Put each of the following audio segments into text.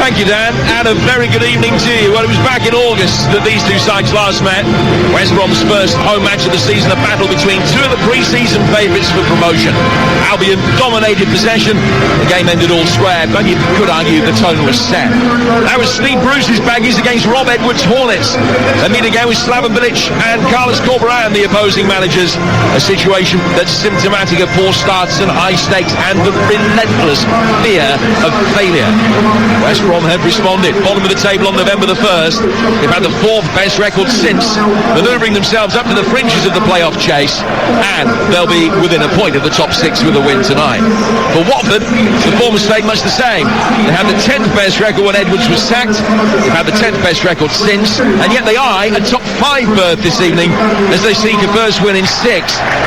Thank you, Dan, and a very good evening to you. Well, it was back in August that these two sides last met. West Brom's first home match of the season, a battle between two of the pre-season favourites for promotion. Albion dominated possession. The game ended all square, but you could argue the tone was set. That was Steve Bruce's Baggies against Rob Edwards' Hornets. They meet again with Slaven Bilic and Carlos Corberán, the opposing managers. A situation that's symptomatic of poor starts and high stakes and the relentless fear of failure. West Brom had responded. Bottom of the table on November the 1st. They've had the fourth best record since, manoeuvring themselves up to the fringes of the playoff chase, and they'll be within a point of the top six with a win tonight. For Watford, the form has stayed much the same. They had the 10th best record when Edwards was sacked. They've had the 10th best record since, and yet they eye a top 5 berth this evening as they seek a first win in 6.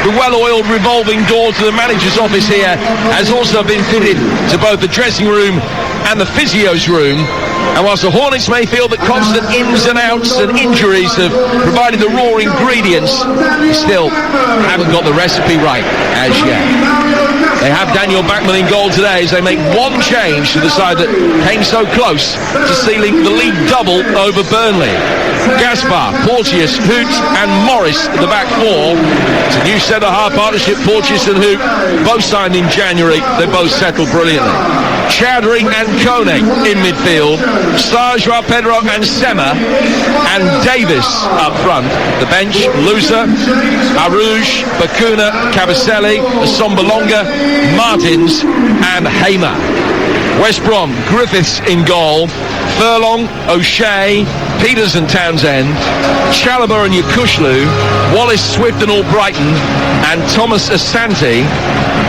The well-oiled revolving door to the manager's office here has also been fitted to both the dressing room and the physio's room. And whilst the Hornets may feel that constant ins and outs and injuries have provided the raw ingredients, they still haven't got the recipe right as yet. They have Daniel Bachmann in goal today as they make one change to the side that came so close to sealing the league double over Burnley. Gaspar, Porteous, Hoot and Morris at the back four. It's a new centre-half partnership. Porteous and Hoot both signed in January. They both settled brilliantly. Chowdhury and Kone in midfield. Sarge, Pedro and Sema and Davis up front. The bench, Lusa, Arouge, Bakuna, Cabaselli, Assombalonga, Martins and Hamer. West Brom, Griffiths in goal, Furlong, O'Shea, Peters and Townsend, Chalobah and Yakushlu, Wallace, Swift and Albrighton, and Thomas Asante,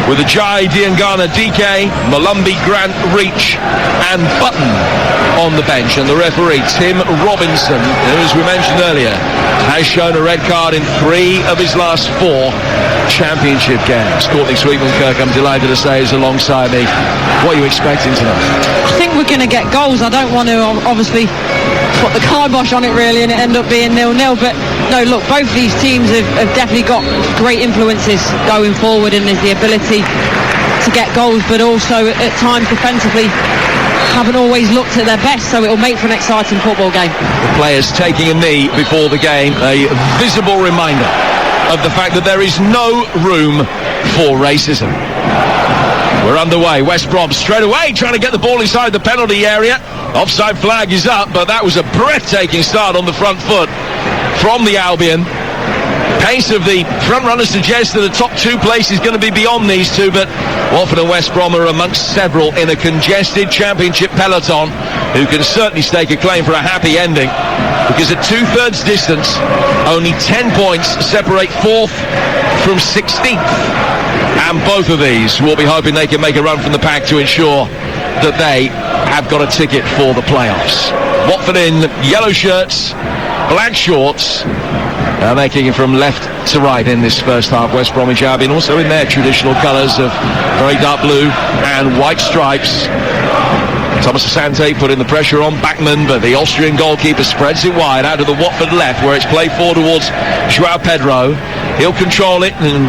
with Ajayi, Diangana, DK, Malumbi, Grant, Reach and Button on the bench. And the referee, Tim Robinson, who, as we mentioned earlier, has shown a red card in 3 of his last 4 championship games. Courtney Sweetman-Kirk, I'm delighted to say, is alongside me. What are you expecting tonight? I think we're going to get goals. I don't want to obviously put the kibosh on it really and it end up being 0-0, but no, look, both these teams have definitely got great influences going forward, and there's the ability to get goals, but also at times defensively haven't always looked at their best, so it'll make for an exciting football game. The players taking a knee before the game, a visible reminder of the fact that there is no room for racism. We're underway. West Brom straight away trying to get the ball inside the penalty area. Offside flag is up, but that was a breathtaking start on the front foot from the Albion. Pace of the front runners suggests that the top 2 places is going to be beyond these two, but Watford and West Brom are amongst several in a congested championship peloton who can certainly stake a claim for a happy ending, because at 2/3 distance, only 10 points separate 4th from 16th, and both of these will be hoping they can make a run from the pack to ensure that they have got a ticket for the playoffs. Watford in yellow shirts, black shorts, and they're kicking from left to right in this first half. West Bromwich Albion also in their traditional colours of very dark blue and white stripes. Thomas Asante putting the pressure on Bachmann, but the Austrian goalkeeper spreads it wide out of the Watford left, where it's played forward towards João Pedro. He'll control it and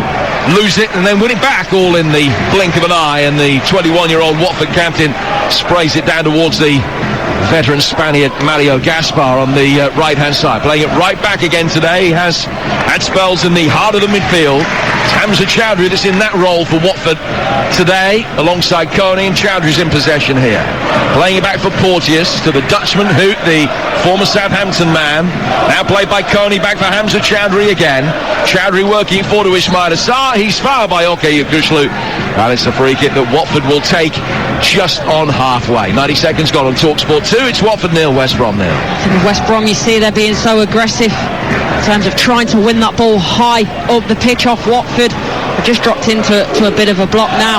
lose it and then win it back, all in the blink of an eye, and the 21-year-old Watford captain sprays it down towards the veteran Spaniard Mario Gaspar on the right-hand side, playing it right back again today. He has had spells in the heart of the midfield. It's Hamza Chowdhury that's in that role for Watford today, alongside Kone, and Chowdhury's in possession here. Playing it back for Porteous to the Dutchman Hoot, the former Southampton man. Now played by Kone, back for Hamza Chowdhury again. Chowdhury working forward to Ismail Assar. He's fouled by Oke Yakushlu. And it's a free kick that Watford will take just on halfway. 90 seconds gone on Talksport 2. It's Watford 0, West Brom 0. West Brom, you see they're being so aggressive in terms of trying to win that ball high up the pitch off Watford. They've just dropped into a bit of a block now.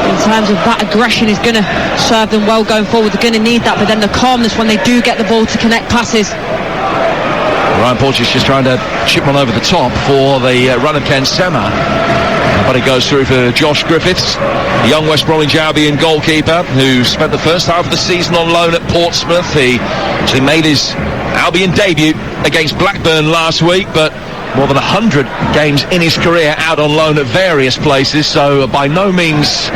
In terms of that aggression is going to serve them well going forward. They're going to need that, but then the calmness when they do get the ball to connect passes. Ryan Porteous just trying to chip one over the top for the run of Ken Sema. But it goes through for Josh Griffiths, the young West Bromwich Albion goalkeeper who spent the first half of the season on loan at Portsmouth. He actually made his Albion debut against Blackburn last week, but more than 100 games in his career out on loan at various places, so by no means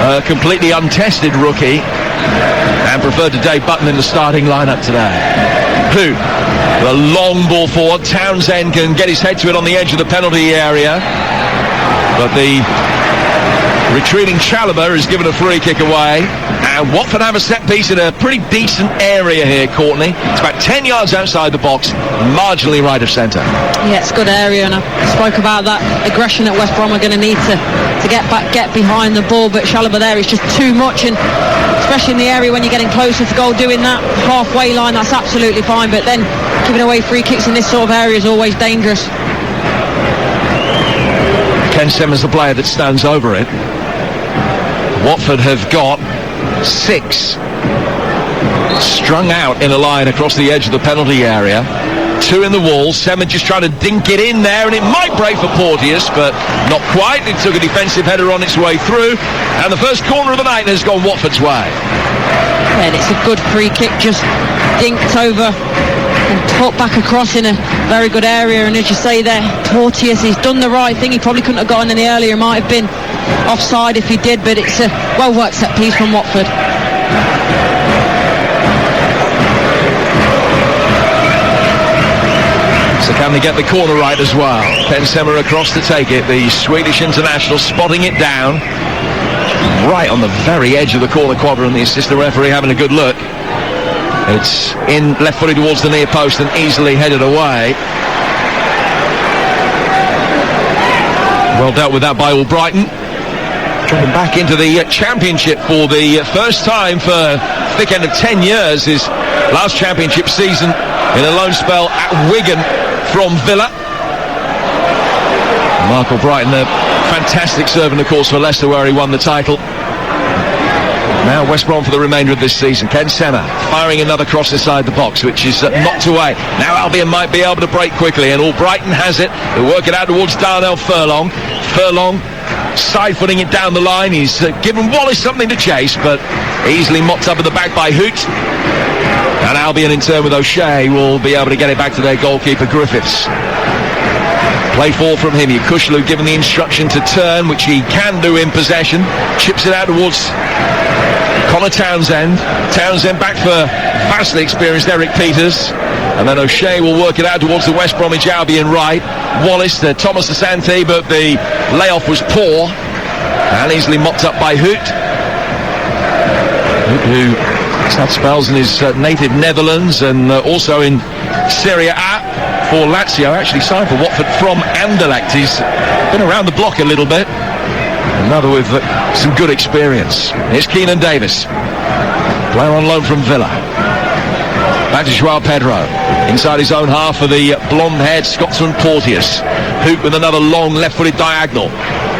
a completely untested rookie, and preferred to Dave Button in the starting lineup today. Who? The long ball forward. Townsend can get his head to it on the edge of the penalty area, but the retreating Chalobah is given a free kick away, and Watford have a set piece in a pretty decent area here, Courtney. It's about 10 yards outside the box, marginally right of centre. Yeah, it's a good area, and I spoke about that aggression that West Brom are going to need to get back, get behind the ball, but Chalobah there is just too much, and especially in the area when you're getting closer to goal, doing that halfway line, that's absolutely fine, but then giving away free kicks in this sort of area is always dangerous. Ken Sema's the player that stands over it. Watford have got 6 strung out in a line across the edge of the penalty area. 2 in the wall. Sema just trying to dink it in there, and it might break for Porteous, but not quite. It took a defensive header on its way through, and the first corner of the night has gone Watford's way. And it's a good free kick, just dinked over and put back across in a very good area, and as you say there, Porteous, he's done the right thing. He probably couldn't have gotten any earlier, might have been offside if he did, but it's a well worked set piece from Watford. So can they get the corner right as well? Ken Sema across to take it, the Swedish international spotting it down right on the very edge of the corner quadrant, the assistant referee having a good look. It's in left-footed towards the near post and easily headed away. Well dealt with that by Albrighton. Dropping back into the championship for the first time for thick end of 10 years. His last championship season in a loan spell at Wigan from Villa. Mark Albrighton, a fantastic servant, of course, for Leicester, where he won the title. Now West Brom for the remainder of this season. Ken Sema firing another cross inside the box, which is knocked away. Now Albion might be able to break quickly, and Albrighton has it. They'll work it out towards Darnell Furlong. Furlong side-footing it down the line. He's given Wallace something to chase, but easily mopped up at the back by Hoot. And Albion in turn with O'Shea will be able to get it back to their goalkeeper Griffiths. Play forward from him. Yukushlu given the instruction to turn, which he can do in possession. Chips it out towards Connor Townsend. Townsend back for vastly experienced Eric Peters. And then O'Shea will work it out towards the West Bromwich Albion right. Wallace, Thomas Asante, but the layoff was poor. And easily mopped up by Hoot. Hoot, who has had spells in his native Netherlands and also in Serie A for Lazio. Actually signed for Watford from Anderlecht. He's been around the block a little bit. Another with some good experience. Here's Keenan Davis, player on loan from Villa. Back to Joao Pedro, inside his own half for the blonde-haired Scotsman Porteous. Hoot with another long left-footed diagonal,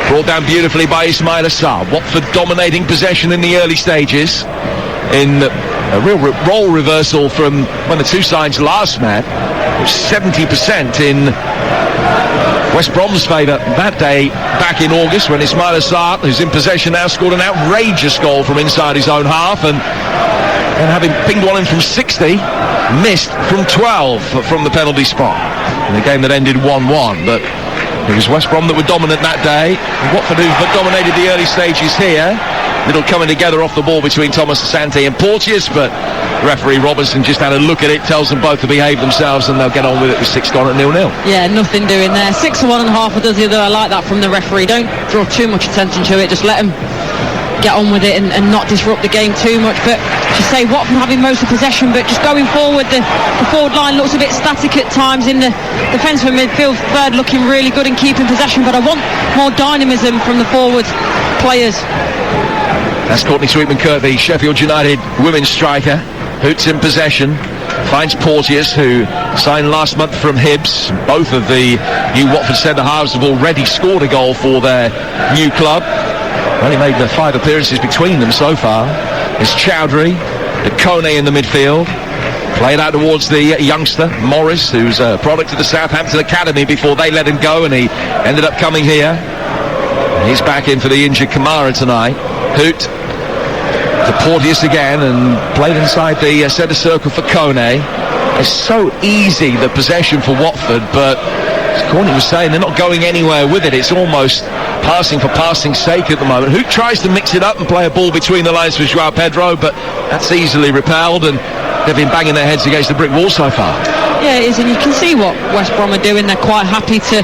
brought down beautifully by Ismail Assar. Watford dominating possession in the early stages, in a real role reversal from when the two sides last met. It was 70% in West Brom's favour that day back in August, when Ismail Assar, who's in possession now, scored an outrageous goal from inside his own half, and having pinged one in from 60, missed from 12 from the penalty spot in a game that ended 1-1. But it was West Brom that were dominant that day. Watford, who've dominated the early stages here. Little coming together off the ball between Thomas Asante and Porteous, but referee Robertson just had a look at it, tells them both to behave themselves, and they'll get on with it with 6 gone at 0-0. Yeah, nothing doing there. 6 for one and half does the other. I like that from the referee. Don't draw too much attention to it. Just let them get on with it and not disrupt the game too much. But to say Watford having most of possession, but just going forward, the forward line looks a bit static at times. In the defence for midfield third looking really good in keeping possession, but I want more dynamism from the forward players. That's Courtney Sweetman-Kirk, the Sheffield United women's striker. Hoots in possession, finds Porteous, who signed last month from Hibs. Both of the new Watford centre-halves have already scored a goal for their new club. Only made 5 appearances between them so far. It's Chowdhury, the Kone in the midfield. Played out towards the youngster, Morris, who's a product of the Southampton Academy before they let him go, and he ended up coming here. And he's back in for the injured Kamara tonight. Hoot to Porteous again, and played inside the centre circle for Kone. It's so easy, the possession for Watford, but it's Courtney was saying they're not going anywhere with it. It's almost passing for passing's sake at the moment. Who tries to mix it up and play a ball between the lines for João Pedro, but that's easily repelled, and they've been banging their heads against the brick wall so far. Yeah, it is, and you can see what West Brom are doing. They're quite happy to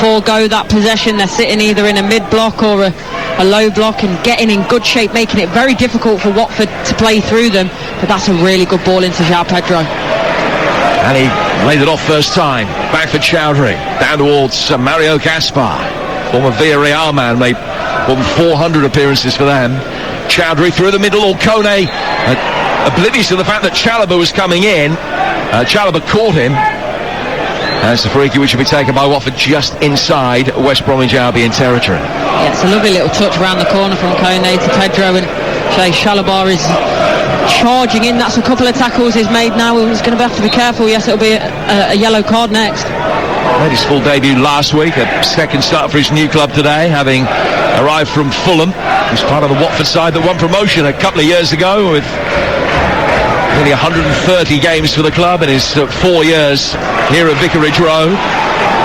forego that possession. They're sitting either in a mid-block or a low block and getting in good shape, making it very difficult for Watford to play through them. But that's a really good ball into João Pedro. And he laid it off first time. Back for Chowdhury. Down towards Mario Gaspar. Former Villarreal man, made more than 400 appearances for them. Chowdhury through the middle, or Kone, oblivious to the fact that Chalobah was coming in. Chalobah caught him. That's the free kick which will be taken by Watford just inside West Bromwich Albion territory. Yeah, it's a lovely little touch around the corner from Kone to Pedro, and Chalobah is charging in. That's a couple of tackles he's made now. He's going to have to be careful. Yes, it'll be a yellow card next. Made his full debut last week, a second start for his new club today, having arrived from Fulham. He's part of the Watford side that won promotion a couple of years ago with nearly 130 games for the club in his 4 years here at Vicarage Road.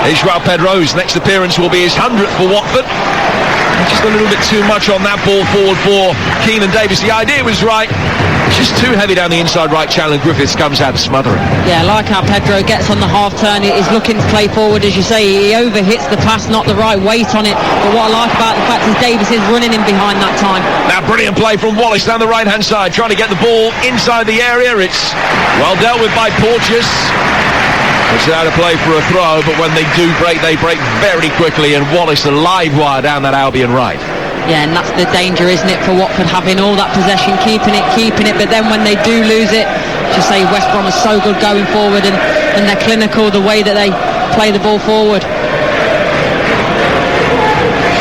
Here's João Pedro, whose next appearance will be his 100th for Watford. Just a little bit too much on that ball forward for Keenan Davis. The idea was right. It's just too heavy down the inside right channel, and Griffiths comes out to smother it. Yeah, I like how Pedro gets on the half turn. He's looking to play forward, as you say. He overhits the pass, not the right weight on it. But what I like about the fact is Davis is running in behind that time. Now brilliant play from Wallace down the right hand side, trying to get the ball inside the area. It's well dealt with by Porteous. It's out of play for a throw, but when they do break, they break very quickly, and Wallace a live wire down that Albion right. Yeah, and that's the danger, isn't it, for Watford, having all that possession, keeping it, but then when they do lose it, just say West Brom is so good going forward, and they're clinical the way that they play the ball forward.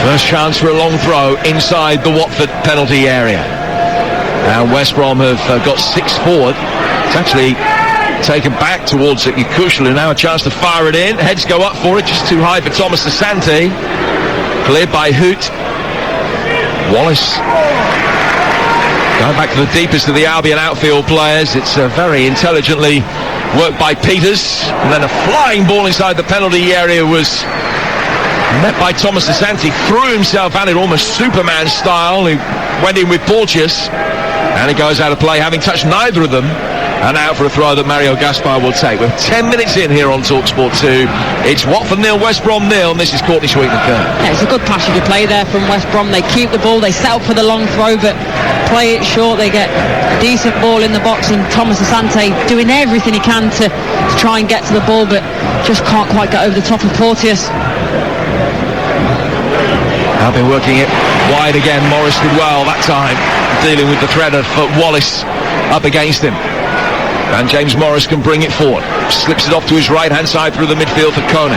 First chance for a long throw inside the Watford penalty area. Now West Brom have got 6 forward. It's actually taken back towards Yakushlu. Now a chance to fire it in. Heads go up for it, just too high for Thomas Asante. Cleared by Hoot. Wallace going back to the deepest of the Albion outfield players. It's very intelligently worked by Peters, and then a flying ball inside the penalty area was met by Thomas Asante. Threw himself at it almost Superman style. He went in with Porteous, and it goes out of play, having touched neither of them, and out for a throw that Mario Gaspar will take. We're 10 minutes in here on Talksport 2. It's Watford 0, West Brom 0, and this is Courtney Sweetman-Kerr. Yeah, it's a good passage of play there from West Brom. They keep the ball, they set up for the long throw, but play it short. They get a decent ball in the box, and Thomas Asante doing everything he can to try and get to the ball, but just can't quite get over the top of Porteous. I've been working it wide again. Morris did well that time, dealing with the threat of Wallace up against him. And James Morris can bring it forward. Slips it off to his right-hand side through the midfield for Kone.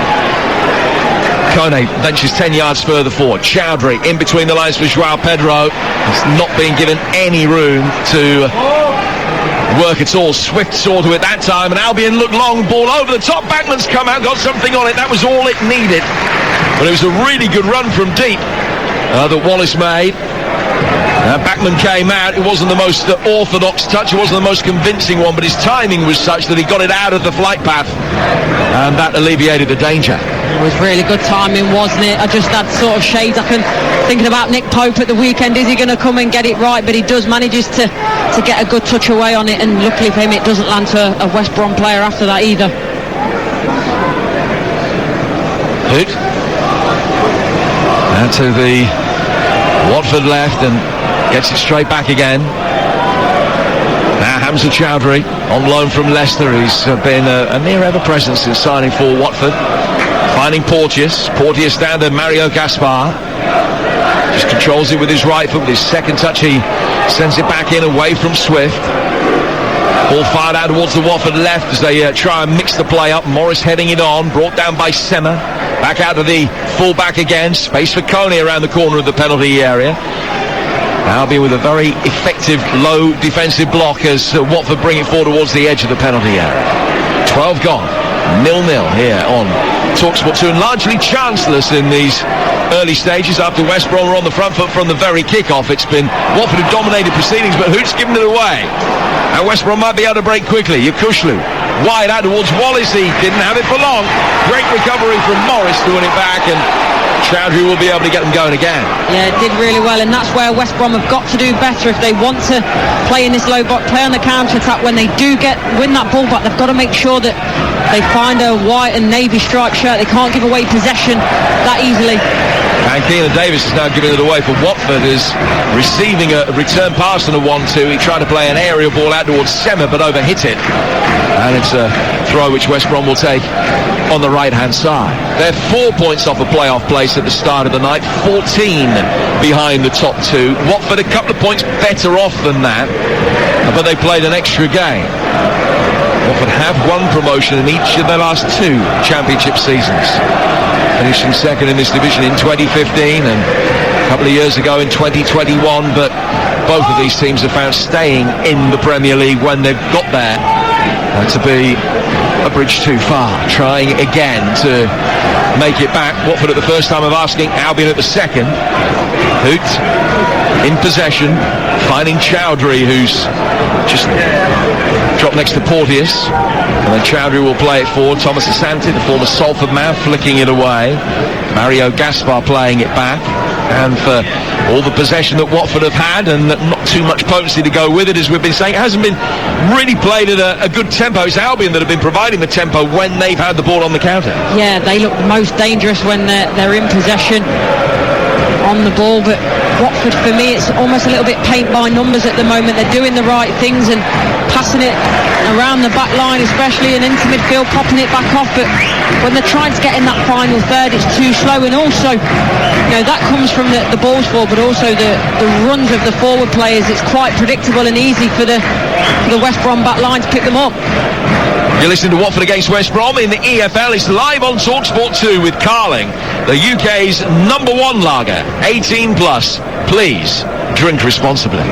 Kone ventures 10 yards further forward. Chowdhury in between the lines for João Pedro. He's not being given any room to work at all. Swift saw to it that time, and Albion looked long. Ball over the top. Backman's come out, got something on it. That was all it needed. But it was a really good run from deep that Wallace made. Backman came out. It wasn't the most orthodox touch, it wasn't the most convincing one, but his timing was such that he got it out of the flight path, and that alleviated the danger. It was really good timing, wasn't it? I just had sort of shades. I can thinking about Nick Pope at the weekend. Is he going to come and get it right? But he manages to get a good touch away on it, and luckily for him it doesn't land to a West Brom player after that either. Hoot. Now to the Watford left, and gets it straight back again. Now Hamza Chowdhury on loan from Leicester. He's been a near ever presence since signing for Watford. Finding Porteous down to Mario Gaspar. Just controls it with his right foot. With his second touch he sends it back in away from Swift. Ball fired out towards the Watford left as they try and mix the play up. Morris heading it on, brought down by Sema. Back out to the full back again. Space for Kone around the corner of the penalty area. Albion with a very effective low defensive block as Watford bring it forward towards the edge of the penalty area. 12 gone, 0-0 here on Talksport 2, and largely chanceless in these early stages after West Brom were on the front foot from the very kick-off. It's been Watford who dominated proceedings, but Hoots given it away. And West Brom might be able to break quickly. Yakushlu wide out towards Wallace. He didn't have it for long. Great recovery from Morris to win it back, and Chowdhury will be able to get them going again. Yeah, it did really well, and that's where West Brom have got to do better if they want to play in this low block, play on the counter-attack. When they do win that ball back, they've got to make sure that they find a white and navy striped shirt. They can't give away possession that easily. And Keelan Davis is now giving it away for Watford, is receiving a return pass on a 1-2. He tried to play an aerial ball out towards Semmer, but overhit it. And it's a throw which West Brom will take on the right-hand side. They're 4 points off a playoff place at the start of the night, 14 behind the top two. Watford a couple of points better off than that, but they played an extra game. Watford have won promotion in each of their last two championship seasons, finishing second in this division in 2015 and a couple of years ago in 2021, but both of these teams have found staying in the Premier League when they've got there to be a bridge too far, trying again to make it back. Watford at the first time of asking, Albion at the second. Hoot in possession, finding Chowdhury, who's just dropped next to Porteous, and then Chowdhury will play it forward. Thomas Asante, the former Salford man, flicking it away. Mario Gaspar playing it back, and for all the possession that Watford have had and not too much potency to go with it, as we've been saying, it hasn't been really played at a good tempo. It's Albion that have been providing the tempo when they've had the ball on the counter. Yeah, they look most dangerous when they're in possession on the ball, but Watford, for me, it's almost a little bit paint by numbers at the moment. They're doing the right things and passing it around the back line, especially, and into midfield, popping it back off, but when they're trying to get in that final third, it's too slow. And also, that comes from the ball's fall, but also the runs of the forward players. It's quite predictable and easy for the West Brom back line to pick them up. You're listening to Watford against West Brom in the EFL. It's live on Talksport 2 with Carling, the UK's number one lager, 18 plus. Please drink responsibly.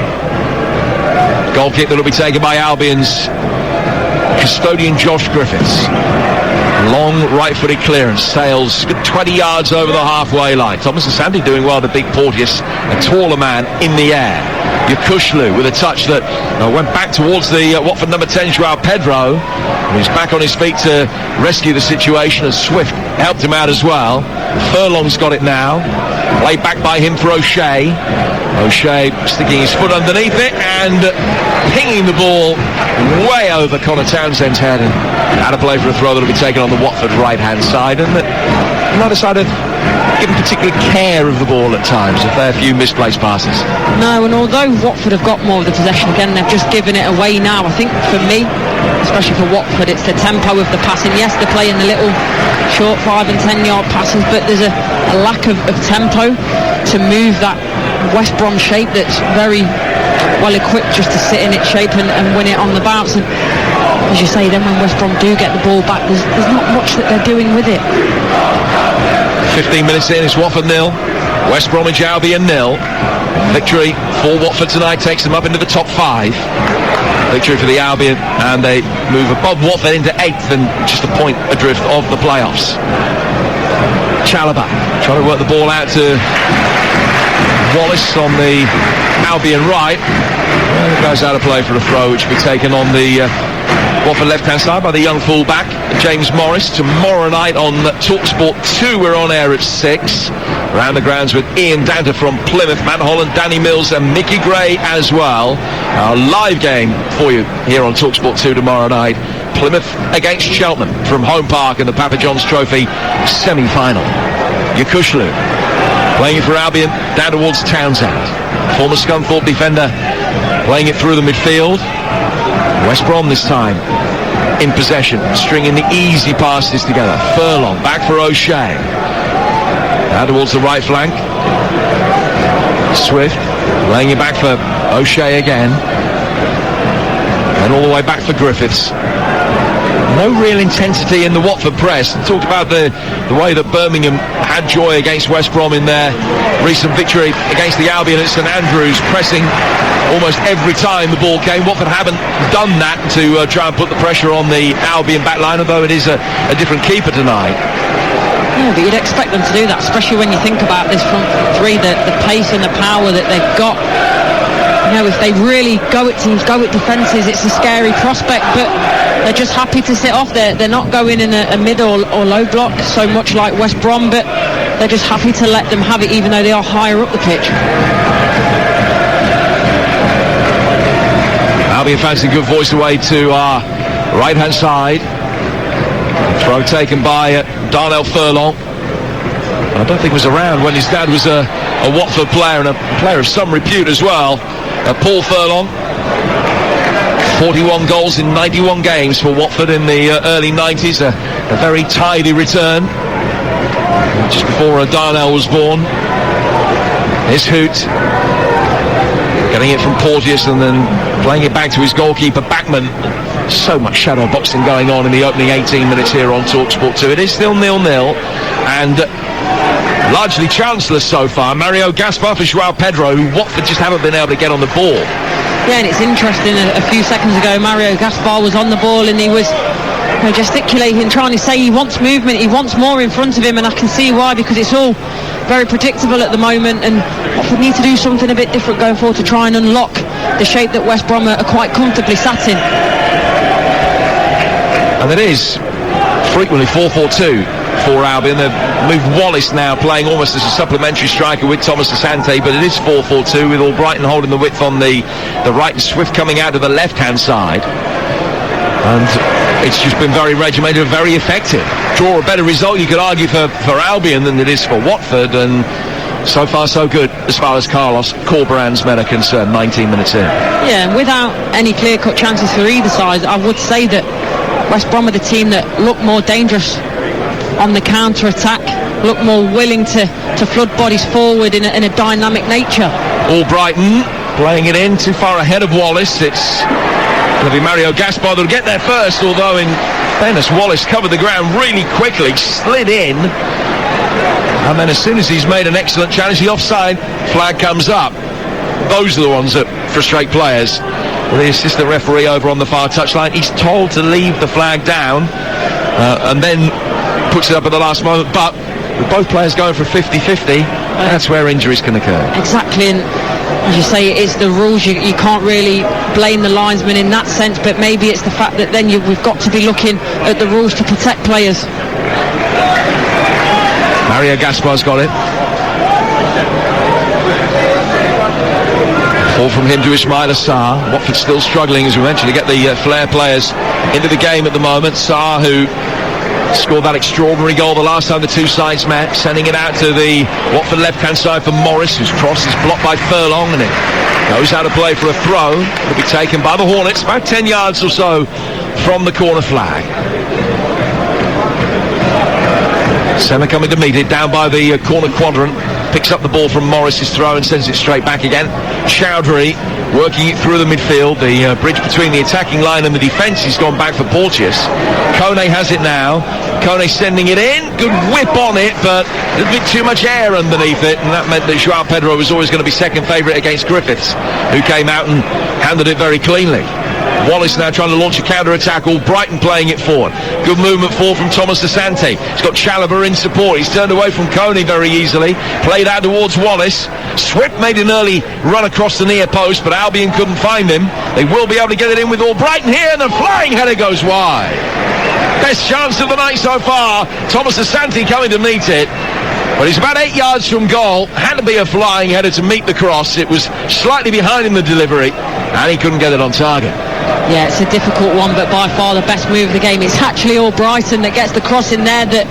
Goal kick that will be taken by Albion's custodian Josh Griffiths. Long right-footed clearance, sails 20 yards over the halfway line. Thomas Asante doing well to beat Porteous, a taller man in the air. Yakushlu with a touch that went back towards the Watford number 10, Joao Pedro. He's back on his feet to rescue the situation, as Swift helped him out as well. Furlong's got it now. Laid back by him for O'Shea. O'Shea sticking his foot underneath it and pinging the ball way over Connor Townsend's head, and out of play for a throw that will be taken on the Watford right-hand side. And neither side have given particular care of the ball at times, a fair few misplaced passes. No, and although Watford have got more of the possession again, they've just given it away now. I think for me, especially for Watford, it's the tempo of the passing. Yes, they're playing the little short 5 and 10 yard passes, but there's a lack of tempo to move that West Brom shape that's very well equipped just to sit in its shape and win it on the bounce. And as you say, then when West Brom do get the ball back, there's not much that they're doing with it. 15 minutes in, it's Watford 0, West Bromwich Albion 0. Victory for Watford tonight takes them up into the top 5. Victory for the Albion, and they move above Watford into 8th and just a point adrift of the playoffs. Chalobah trying to work the ball out to Wallace on the Albion right. Well, it goes out of play for a throw, which will be taken on the Watford left-hand side by the young full-back, James Morris. Tomorrow night on Talksport 2, we're on air at 6. Around the grounds with Ian Danter from Plymouth, Matt Holland, Danny Mills and Mickey Gray as well. Our live game for you here on Talksport 2 tomorrow night. Plymouth against Cheltenham from Home Park in the Papa John's Trophy semi-final. Yakushlu playing it for Albion, down towards Townsend. Former Scunthorpe defender playing it through the midfield. West Brom this time in possession, stringing the easy passes together. Furlong back for O'Shea. Now towards the right flank. Swift laying it back for O'Shea again. And all the way back for Griffiths. No real intensity in the Watford press. Talked about the way that Birmingham had joy against West Brom in their recent victory against the Albion at St Andrews, pressing almost every time the ball came. Watford haven't done that to try and put the pressure on the Albion back line, although it is a different keeper tonight. Yeah, but you'd expect them to do that, especially when you think about this front three, the pace and the power that they've got. You know, if they really go at teams, go at defences, it's a scary prospect, but they're just happy to sit off. They're not going in a mid or low block so much like West Brom, but they're just happy to let them have it even though they are higher up the pitch. Albion fancy good voice away to our right hand side. Throw taken by Darnell Furlong. I don't think he was around when his dad was a Watford player and a player of some repute as well. Paul Furlong, 41 goals in 91 games for Watford in the early 90s. A very tidy return. Just before Darnell was born. Here's Hoot. Getting it from Porteous and then playing it back to his goalkeeper, Backman. So much shadow boxing going on in the opening 18 minutes here on Talksport 2. It is still 0-0 and largely chanceless so far. Mario Gaspar for Joao Pedro, who Watford just haven't been able to get on the ball. Yeah, and it's interesting, a few seconds ago Mario Gaspar was on the ball and he was gesticulating, trying to say he wants movement, he wants more in front of him, and I can see why, because it's all very predictable at the moment and Watford need to do something a bit different going forward to try and unlock the shape that West Brom are quite comfortably sat in. And it is frequently 4-4-2 for Albion. They've moved Wallace now playing almost as a supplementary striker with Thomas Asante, but it is 4-4-2 with Albrighton holding the width on the right and Swift coming out to the left hand side. And it's just been very regimented, very effective. Draw a better result, you could argue, for Albion than it is for Watford, and so far so good as far as Carlos Corberan's men are concerned, 19 minutes in. Yeah, and without any clear-cut chances for either side, I would say that West Brom are the team that look more dangerous on the counter-attack, look more willing to flood bodies forward in a dynamic nature. Albrighton playing it in too far ahead of Wallace. It's going to be Mario Gaspar that'll get there first, although in fairness Wallace covered the ground really quickly, slid in, and then as soon as he's made an excellent challenge, the offside flag comes up. Those are the ones that frustrate players. The assistant referee over on the far touchline, he's told to leave the flag down and then puts it up at the last moment, but with both players going for 50-50, that's where injuries can occur. Exactly, and as you say, it's the rules. You can't really blame the linesman in that sense, but maybe it's the fact that then we've got to be looking at the rules to protect players. Mario Gaspar's got it. Ball from him to Ismail Assar. Watford still struggling, as we mentioned, to get the flair players into the game at the moment. Sarr, who scored that extraordinary goal the last time the two sides met, sending it out to the Watford left-hand side for Morris, whose cross is blocked by Furlong, and it goes out of play for a throw. It'll be taken by the Hornets, about 10 yards or so from the corner flag. Sema coming to meet it, down by the corner quadrant, picks up the ball from Morris's throw and sends it straight back again. Chowdhury working it through the midfield, the bridge between the attacking line and the defence. He's gone back for Porteous. Kone has it now. Kone sending it in, good whip on it, but a little bit too much air underneath it, and that meant that Joao Pedro was always going to be second favourite against Griffiths, who came out and handled it very cleanly. Wallace now trying to launch a counter-attack, Brighton playing it forward. Good movement forward from Thomas Asante. He's got Chalobah in support. He's turned away from Kone very easily. Played out towards Wallace. Swift made an early run across the near post, but Albion couldn't find him. They will be able to get it in with Brighton here, and the flying header goes wide. Best chance of the night so far. Thomas Asante coming to meet it. But he's about 8 yards from goal. Had to be a flying header to meet the cross. It was slightly behind in the delivery, and he couldn't get it on target. Yeah, it's a difficult one, but by far the best move of the game. It's actually Albrighton that gets the cross in there, that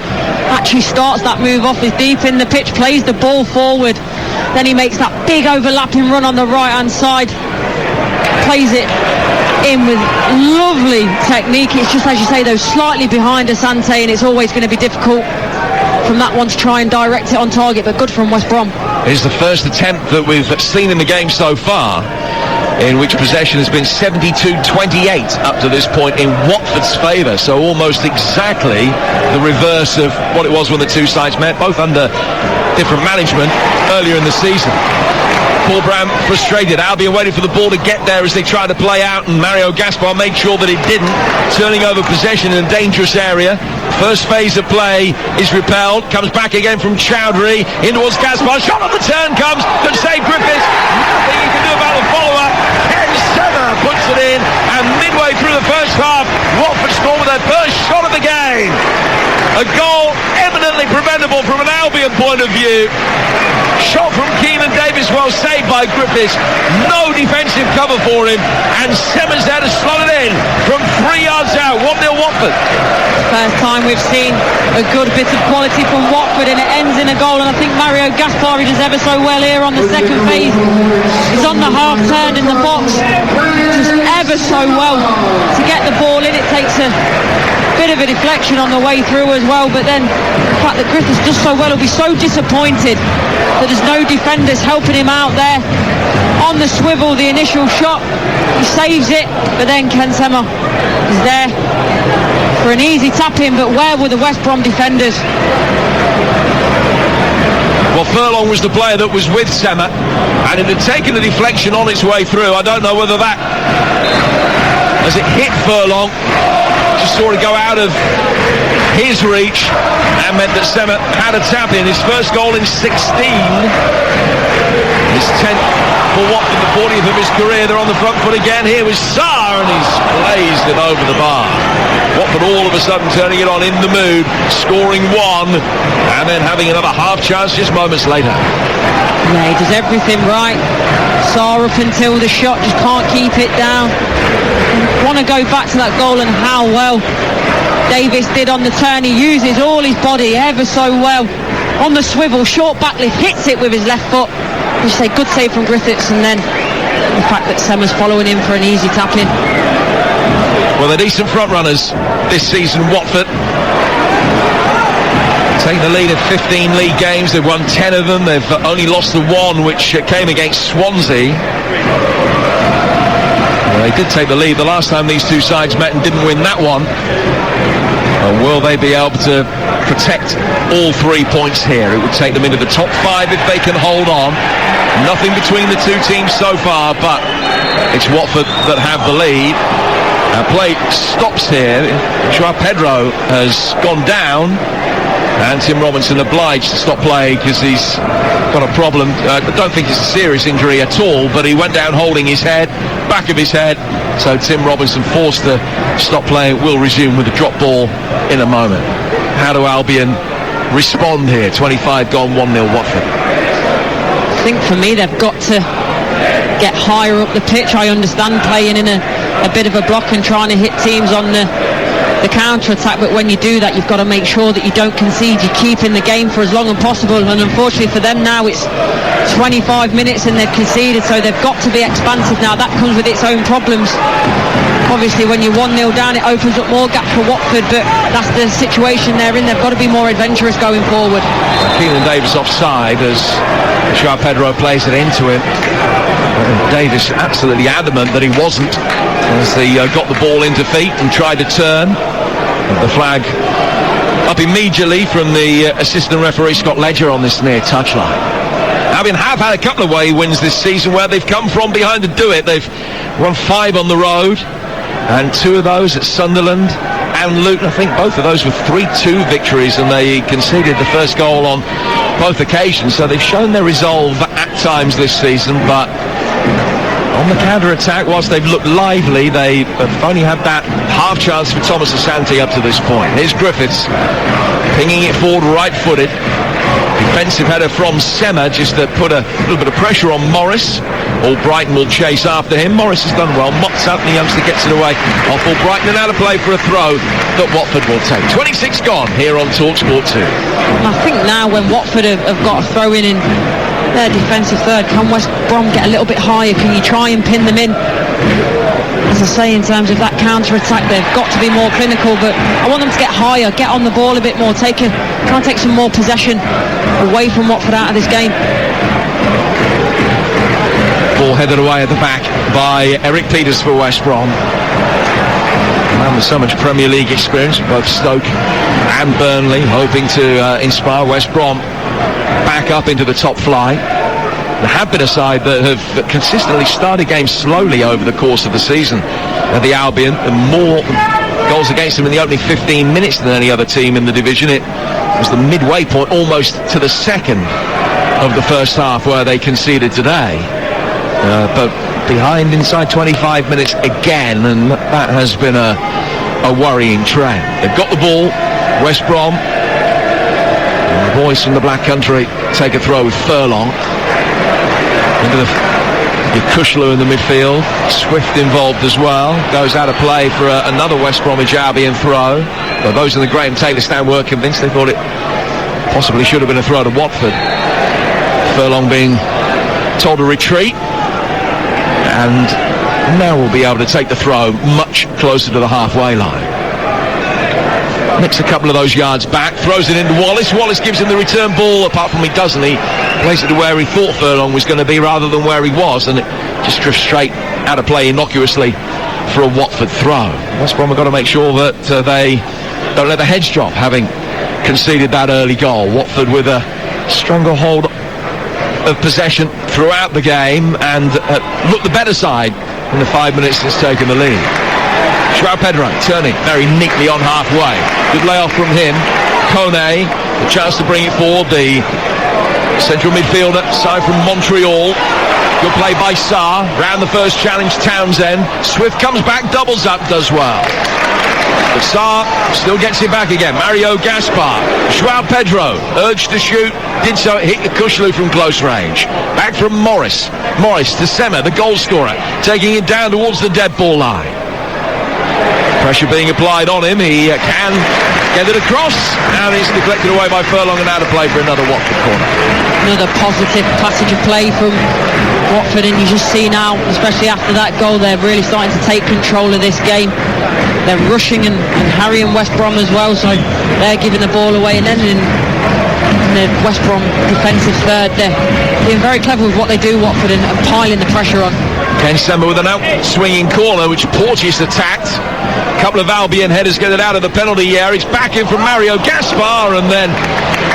actually starts that move off. Is deep in the pitch, plays the ball forward. Then he makes that big overlapping run on the right-hand side. Plays it in with lovely technique. It's just, as you say, though, slightly behind Asante, and it's always going to be difficult from that one to try and direct it on target, but good from West Brom. It's the first attempt that we've seen in the game so far in which possession has been 72-28 up to this point in Watford's favour, so almost exactly the reverse of what it was when the two sides met, both under different management earlier in the season. Paul Brom frustrated. Albion waited for the ball to get there as they tried to play out, and Mario Gaspar made sure that it didn't, turning over possession in a dangerous area. First phase of play is repelled, comes back again from Chowdhury, in towards Gaspar, shot on the turn comes, good save Griffiths, nothing he can do about the follow-up. Ken Senna puts it in, and midway through the first half, Watford score with their first shot of the game. A goal eminently preventable from an Albion point of view. Shot from Keenan Davis, well saved by Griffiths. No defensive cover for him, and Semmers there to slot it in from 3 yards out. 1-0 Watford. First time we've seen a good bit of quality from Watford, and it ends in a goal. And I think Mario Gaspar does ever so well here on the second phase. He's on the half turn in the box, just ever so well to get the ball in. It takes a bit of a deflection on the way through as well, but then the fact that Griffiths does so well, he'll be so disappointed that there's no defenders helping him out there. On the swivel, the initial shot, he saves it, but then Ken Senna is there for an easy tap in, but where were the West Brom defenders? Well, Furlong was the player that was with Senna, and it had taken the deflection on its way through. I don't know whether that, as it hit Furlong, just saw it go out of his reach and meant that Senna had a tap in. His first goal in 16. His 10th for Watford, the 40th of his career. They're on the front foot again. Here was Sarr, and he's blazed it over the bar. Watford all of a sudden turning it on in the mood, scoring one, and then having another half chance just moments later. Yeah, he does everything right. Sarr up until the shot, just can't keep it down. Want to go back to that goal and how well Davis did on the turn. He uses all his body ever so well. On the swivel, short backlift, hits it with his left foot. Just say good save from Griffiths, and then the fact that Semmers following him for an easy tap in. Well, they're decent front runners this season, Watford. Taking the lead of 15 league games. They've won 10 of them. They've only lost the one, which came against Swansea. Well, they did take the lead the last time these two sides met and didn't win that one. Will they be able to protect all 3 points here? It would take them into the top 5 if they can hold on. Nothing between the two teams so far, but it's Watford that have the lead. Play stops here. Joao Pedro has gone down, and Tim Robinson obliged to stop play because he's got a problem. I don't think it's a serious injury at all, but he went down holding his head, back of his head, so Tim Robinson forced to stop play. Will resume with a drop ball in a moment. How do Albion respond here? 25 gone, 1-0 Watford. I think for me they've got to get higher up the pitch. I understand playing in a bit of a block and trying to hit teams on the counter-attack, but when you do that, you've got to make sure that you don't concede. You keep in the game for as long as possible, and unfortunately for them now it's 25 minutes and they've conceded, so they've got to be expansive now. That comes with its own problems. Obviously when you're 1-0 down, it opens up more gap for Watford, but that's the situation they're in. They've got to be more adventurous going forward. Keenan Davis offside as Joao Pedro plays it into him. Davis absolutely adamant that he wasn't as he got the ball into feet and tried to turn. The flag up immediately from the assistant referee Scott Ledger on this near touchline. Albion have had a couple of away wins this season where they've come from behind to do it. They've won 5 on the road, and 2 of those at Sunderland and Luton. I think both of those were 3-2 victories, and they conceded the first goal on both occasions, so they've shown their resolve at times this season, but on the counter-attack, whilst they've looked lively, they have only had that half chance for Thomas Asante up to this point. Here's Griffiths pinging it forward right-footed. Defensive header from Senna just to put a little bit of pressure on Morris. Albrighton will chase after him. Morris has done well. Motts out, and the youngster gets it away off Albrighton, and out of play for a throw that Watford will take. 26 gone here on Talksport 2. I think now when Watford have got a throw in their defensive third, can West Brom get a little bit higher? Can you try and pin them in? As I say, in terms of that counter-attack, they've got to be more clinical, but I want them to get higher, get on the ball a bit more, try and take some more possession away from Watford out of this game. Ball headed away at the back by Eric Peters for West Brom. Man with so much Premier League experience, both Stoke and Burnley, hoping to inspire West Brom back up into the top flight. There have been a side that have consistently started games slowly over the course of the season. The Albion, more goals against them in the opening 15 minutes than any other team in the division. It was the midway point, almost to the second of the first half, where they conceded today. But behind inside 25 minutes again, and that has been a worrying trend. They've got the ball, West Brom. And the boys from the Black Country take a throw with Furlong. Into the Kushlu in the midfield. Swift involved as well. Goes out of play for another West Bromwich Albion throw. But those in the Graham Taylor stand were convinced. They thought it possibly should have been a throw to Watford. Furlong being told to retreat. And now we'll be able to take the throw much closer to the halfway line. Nicks a couple of those yards back, throws it into Wallace. Wallace gives him the return ball, apart from he doesn't. He plays it to where he thought Furlong was going to be rather than where he was, and it just drifts straight out of play innocuously for a Watford throw. West Brom have got to make sure that they don't let the heads drop, having conceded that early goal. Watford with a stronger hold of possession throughout the game and looked the better side in the 5 minutes since taking the lead. João Pedro turning very neatly on halfway. Good layoff from him. Kone, the chance to bring it forward. The central midfielder, side from Montreal. Good play by Sarr. Round the first challenge, Townsend. Swift comes back, doubles up, does well. But Sarr still gets it back again. Mario Gaspar. João Pedro urged to shoot. Did so, hit the Kushlu from close range. Back from Morris. Morris to Sema, the goal scorer. Taking it down towards the dead ball line. Pressure being applied on him. He can get it across. And it's deflected away by Furlong and out of play for another Watford corner. Another positive passage of play from Watford, and you just see now, especially after that goal, they're really starting to take control of this game. They're rushing and harrying West Brom as well, so they're giving the ball away, and then in the West Brom defensive third, they're being very clever with what they do, Watford, and piling the pressure on. Ken Sember with an out-swinging corner, which Porteous attacked. A couple of Albion headers get it out of the penalty area. It's back in from Mario Gaspar, and then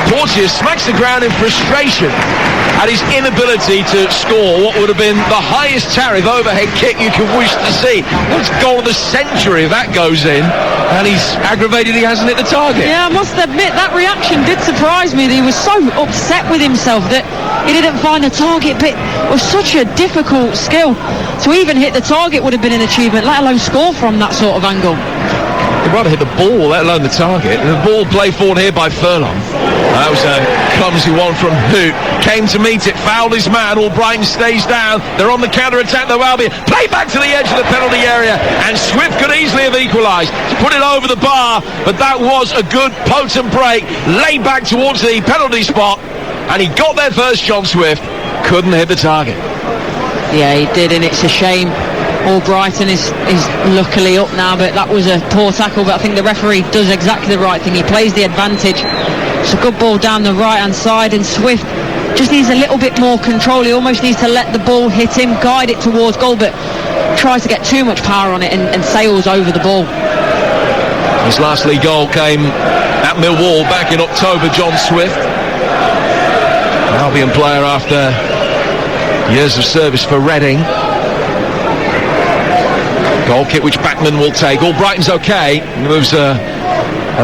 Porteous smacks the ground in frustration at his inability to score what would have been the highest tariff overhead kick you could wish to see. It's goal of the century if that goes in, and he's aggravated he hasn't hit the target. Yeah, I must admit, that reaction did surprise me. That he was so upset with himself that he didn't find the target, but it was such a difficult skill. To even hit the target would have been an achievement, let alone score from that sort of angle. He'd rather hit the ball, let alone the target. The ball played forward here by Furlong. That was a clumsy one from Hoot. Came to meet it, fouled his man. Albrighton stays down. They're on the counter-attack, though, Albion. Play back to the edge of the penalty area, and Swift could easily have equalised. Put it over the bar, but that was a good, potent break. Laid back towards the penalty spot, and he got there first, John Swift. Couldn't hit the target. Yeah, he did, and it's a shame. Albrighton is luckily up now, but that was a poor tackle. But I think the referee does exactly the right thing. He plays the advantage. It's a good ball down the right-hand side, and Swift just needs a little bit more control. He almost needs to let the ball hit him, guide it towards goal, but tries to get too much power on it and sails over the ball. His last league goal came at Millwall back in October, John Swift. An Albion player after years of service for Reading. Goal kick which Backman will take. Albrighton's okay. Moves a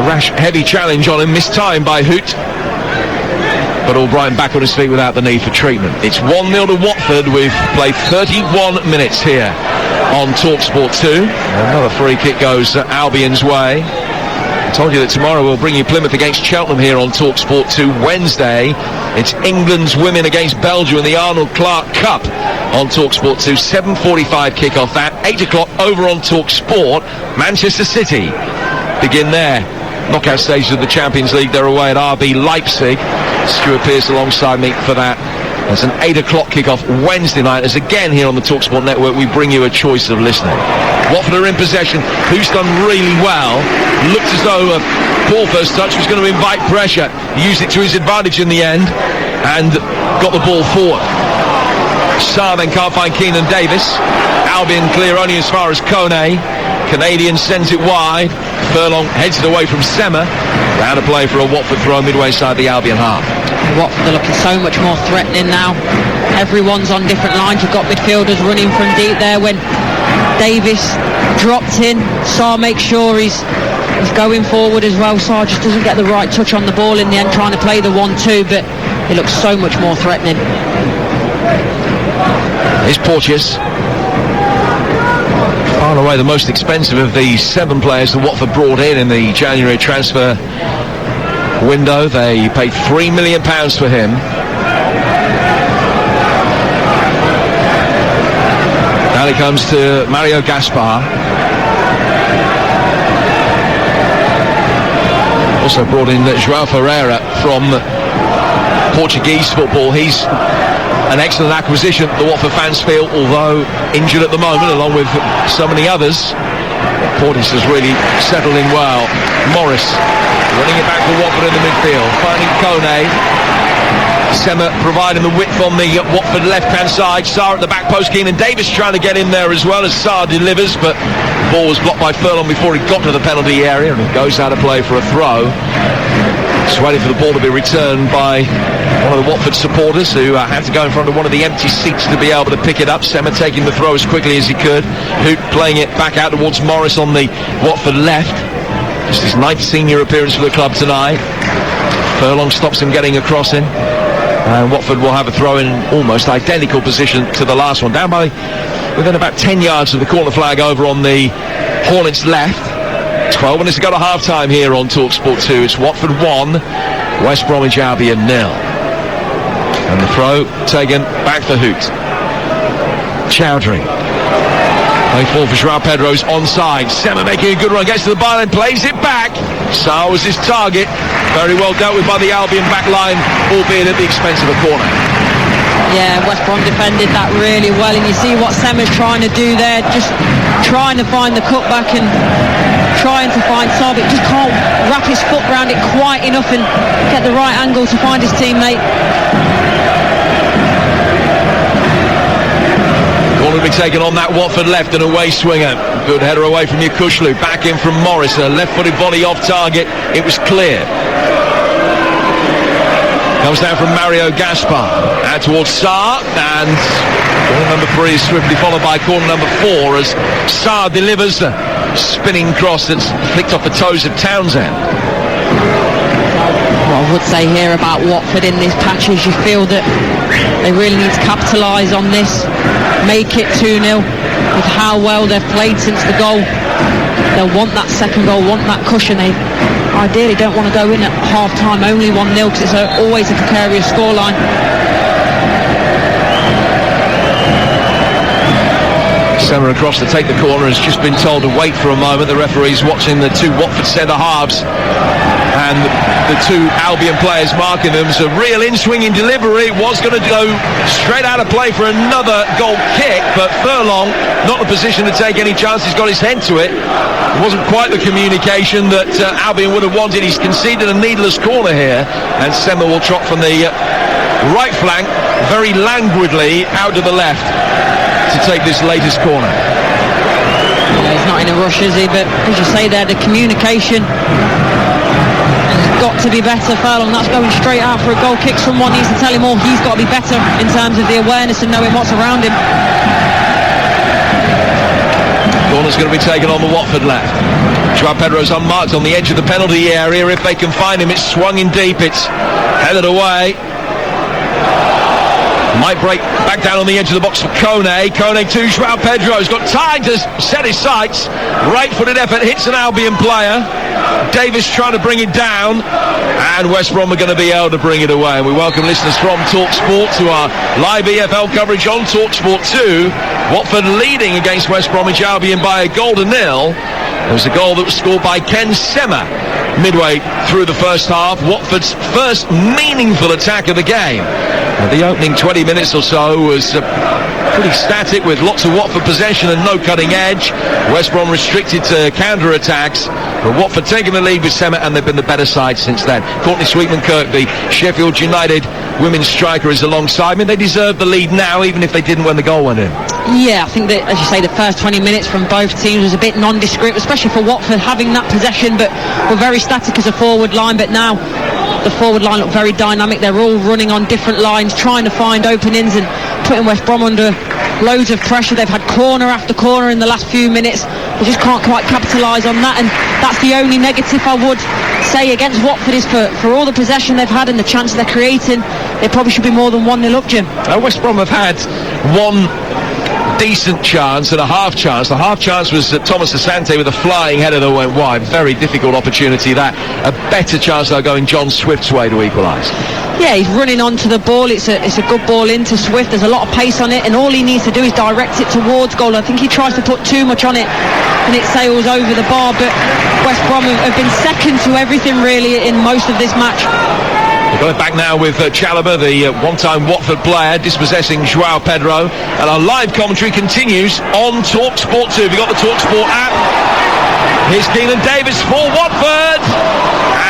rash, heavy challenge on him, mistimed by Hoot. But Albrighton back on his feet without the need for treatment. It's 1-0 to Watford. We've played 31 minutes here on Talksport 2. Another free kick goes Albion's way. I told you that tomorrow we'll bring you Plymouth against Cheltenham here on Talksport 2. Wednesday, it's England's women against Belgium in the Arnold Clark Cup on Talksport 2. 7:45 kick-off that. 8 o'clock over on Talksport. Manchester City begin their knockout stages of the Champions League. They're away at RB Leipzig. Stuart Pearce alongside me for that. It's an 8 o'clock kick-off Wednesday night, as again here on the Talksport network we bring you a choice of listening. Watford are in possession. Who's done really well. Looked as though a poor first touch was going to invite pressure. He used it to his advantage in the end and got the ball forward. Sarr then can't find Keenan Davis. Albion clear only as far as Kone. Canadian sends it wide. Furlong heads it away from Sema. Out of play for a Watford throw midway side the Albion half. Watford are looking so much more threatening now. everyone's on different lines. You've got midfielders running from deep there. When Davis dropped in, Sarr makes sure he's going forward as well. Sarr just doesn't get the right touch on the ball in the end, trying to play the 1-2, but it looks so much more threatening. Here's Porteous. Far and away the most expensive of the 7 players that Watford brought in the January transfer window. They paid £3 million for him. Now he comes to Mario Gaspar. Also brought in João Ferreira from Portuguese football. He's an excellent acquisition, the Watford fans feel, although injured at the moment, along with so many others. Porteous has really settled in well. Morris running it back for Watford in the midfield, finding Kone. Sema providing the width on the Watford left-hand side. Sarr at the back post, Keenan Davis trying to get in there as well as Sarr delivers, but the ball was blocked by Furlong before he got to the penalty area, and it goes out of play for a throw. Just waiting for the ball to be returned by one of the Watford supporters who had to go in front of one of the empty seats to be able to pick it up. Sema taking the throw as quickly as he could. Hoot playing it back out towards Morris on the Watford left. Just his 9th senior appearance for the club tonight. Furlong stops him getting a cross in. And Watford will have a throw in almost identical position to the last one. Down by within about 10 yards of the corner flag over on the Hornets left. 12 minutes to go to half-time here on Talksport 2. It's Watford 1, West Bromwich Albion 0. And the throw taken back for Hoot. Chowdhury. Playing forward for João Pedro's onside. Sema making a good run, gets to the byline, plays it back. Sarr was his target. Very well dealt with by the Albion back line, albeit at the expense of a corner. Yeah, West Brom defended that really well, and you see what Sema's trying to do there, just trying to find the cutback and trying to find Sarr, but just can't wrap his foot around it quite enough and get the right angle to find his teammate. Corner to be taken on that Watford left, and away swinger. Good header away from Yakushlu. Back in from Morris. A left-footed volley off target. It was clear. Comes down from Mario Gaspar. Out towards Sarr. And corner number 3 is swiftly followed by corner number 4 as Sarr delivers a spinning cross that's flicked off the toes of Townsend. What I would say here about Watford in this patch is you feel that they really need to capitalise on this, make it 2-0 with how well they've played since the goal. They'll want that second goal, want that cushion. They ideally don't want to go in at half-time only 1-0 because it's always a precarious scoreline. Sema across to take the corner, has just been told to wait for a moment. The referee's watching the 2 Watford centre-halves and the 2 Albion players marking them. So real in-swinging delivery, was going to go straight out of play for another goal kick, but Furlong not in a position to take any chance. He's got his head to it. It wasn't quite the communication that Albion would have wanted. He's conceded a needless corner here, and Sema will trot from the right flank very languidly out to the left to take this latest corner. Yeah, he's not in a rush, is he? But as you say there, the communication has got to be better. Furlong, that's going straight out for a goal kick. Someone needs to tell him, he's got to be better in terms of the awareness and knowing what's around him. Corner's going to be taken on the Watford left. João Pedro's unmarked on the edge of the penalty area. If they can find him, it's swung in deep. It's headed away. Might break back down on the edge of the box for Kone. Kone to João Pedro. He's got time to set his sights. Right-footed effort hits an Albion player. Davis trying to bring it down, and West Brom are going to be able to bring it away. And we welcome listeners from Talksport to our live EFL coverage on Talksport 2. Watford leading against West Bromwich Albion by a goal to 0. There was a goal that was scored by Ken Sema midway through the first half. Watford's first meaningful attack of the game. The opening 20 minutes or so was pretty static with lots of Watford possession and no cutting edge. West Brom restricted to counter-attacks, but Watford taking the lead with Sema, and they've been the better side since then. Courtney Sweetman-Kirk, the Sheffield United women's striker, is alongside me. They deserve the lead now, even if they didn't when the goal went in. Yeah, I think that, as you say, the first 20 minutes from both teams was a bit nondescript, especially for Watford having that possession, but were very static as a forward line. But now the forward line looked very dynamic. They're all running on different lines, trying to find openings, and putting West Brom under loads of pressure. They've had corner after corner in the last few minutes. They just can't quite capitalise on that, and that's the only negative I would say against Watford is for all the possession they've had and the chances they're creating, they probably should be more than 1-0 up, Jim. West Brom have had one decent chance and a half chance. The half chance was Thomas Asante with a flying header that went wide. Very difficult opportunity that. A better chance though going John Swift's way to equalise. Yeah, he's running onto the ball. It's a good ball into Swift. There's a lot of pace on it, and all he needs to do is direct it towards goal. I think he tries to put too much on it and it sails over the bar, but West Brom have been second to everything really in most of this match. We've got it back now with Chalobah, the one-time Watford player, dispossessing Joao Pedro. And our live commentary continues on Talksport 2. We've got the Talksport app. Here's Keenan Davis for Watford.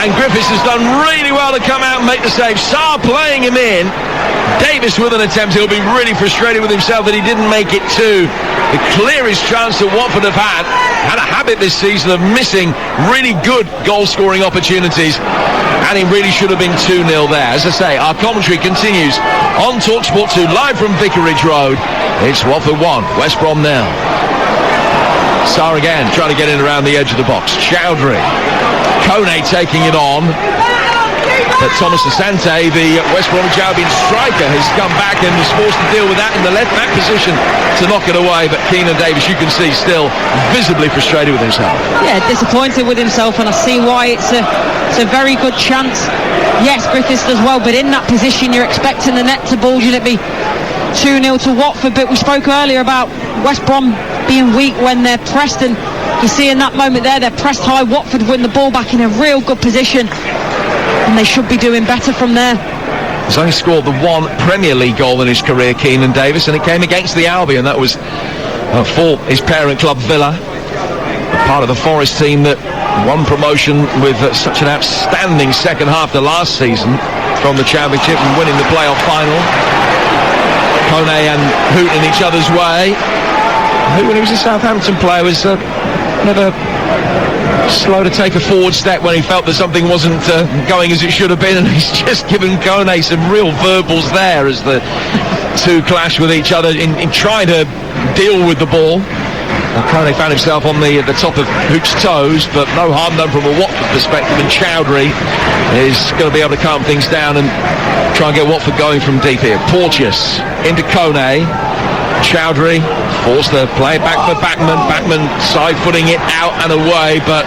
And Griffiths has done really well to come out and make the save. Sarr playing him in. Davis with an attempt. He'll be really frustrated with himself that he didn't make it to the clearest chance that Watford have had. Had a habit this season of missing really good goal-scoring opportunities. And it really should have been 2-0 there. As I say, our commentary continues on Talksport 2, live from Vicarage Road. It's Watford 1, West Brom 0. Sarr again, trying to get in around the edge of the box. Chowdhury. Kone taking it on. But Thomas Asante, the West Bromwich Albion striker, has come back and was forced to deal with that in the left-back position to knock it away. But Keenan Davis, you can see, still visibly frustrated with himself. Yeah, disappointed with himself, and I see why. It's a very good chance. Yes, Griffiths does well, but in that position you're expecting the net to bulge and it be 2-0 to Watford. But we spoke earlier about West Brom being weak when they're pressed, and you see in that moment there, they're pressed high. Watford win the ball back in a real good position, and they should be doing better from there. He's only scored the one Premier League goal in his career, Keenan Davis, and it came against the Albion. That was for his parent club Villa, part of the Forest team that won promotion with such an outstanding second half the last season from the Championship and winning the playoff final. Kone and Hoot in each other's way. Hoot, when he was a Southampton player, was never slow to take a forward step when he felt that something wasn't going as it should have been, and he's just given Kone some real verbals there as the two clash with each other in trying to deal with the ball. Kone found himself on the top of Hoot's toes, but no harm done from a Watford perspective, and Chowdhury is going to be able to calm things down and try and get Watford going from deep here. Porteous into Kone. Chowdhury forced to play back for Backman. Backman side-footing it out and away, but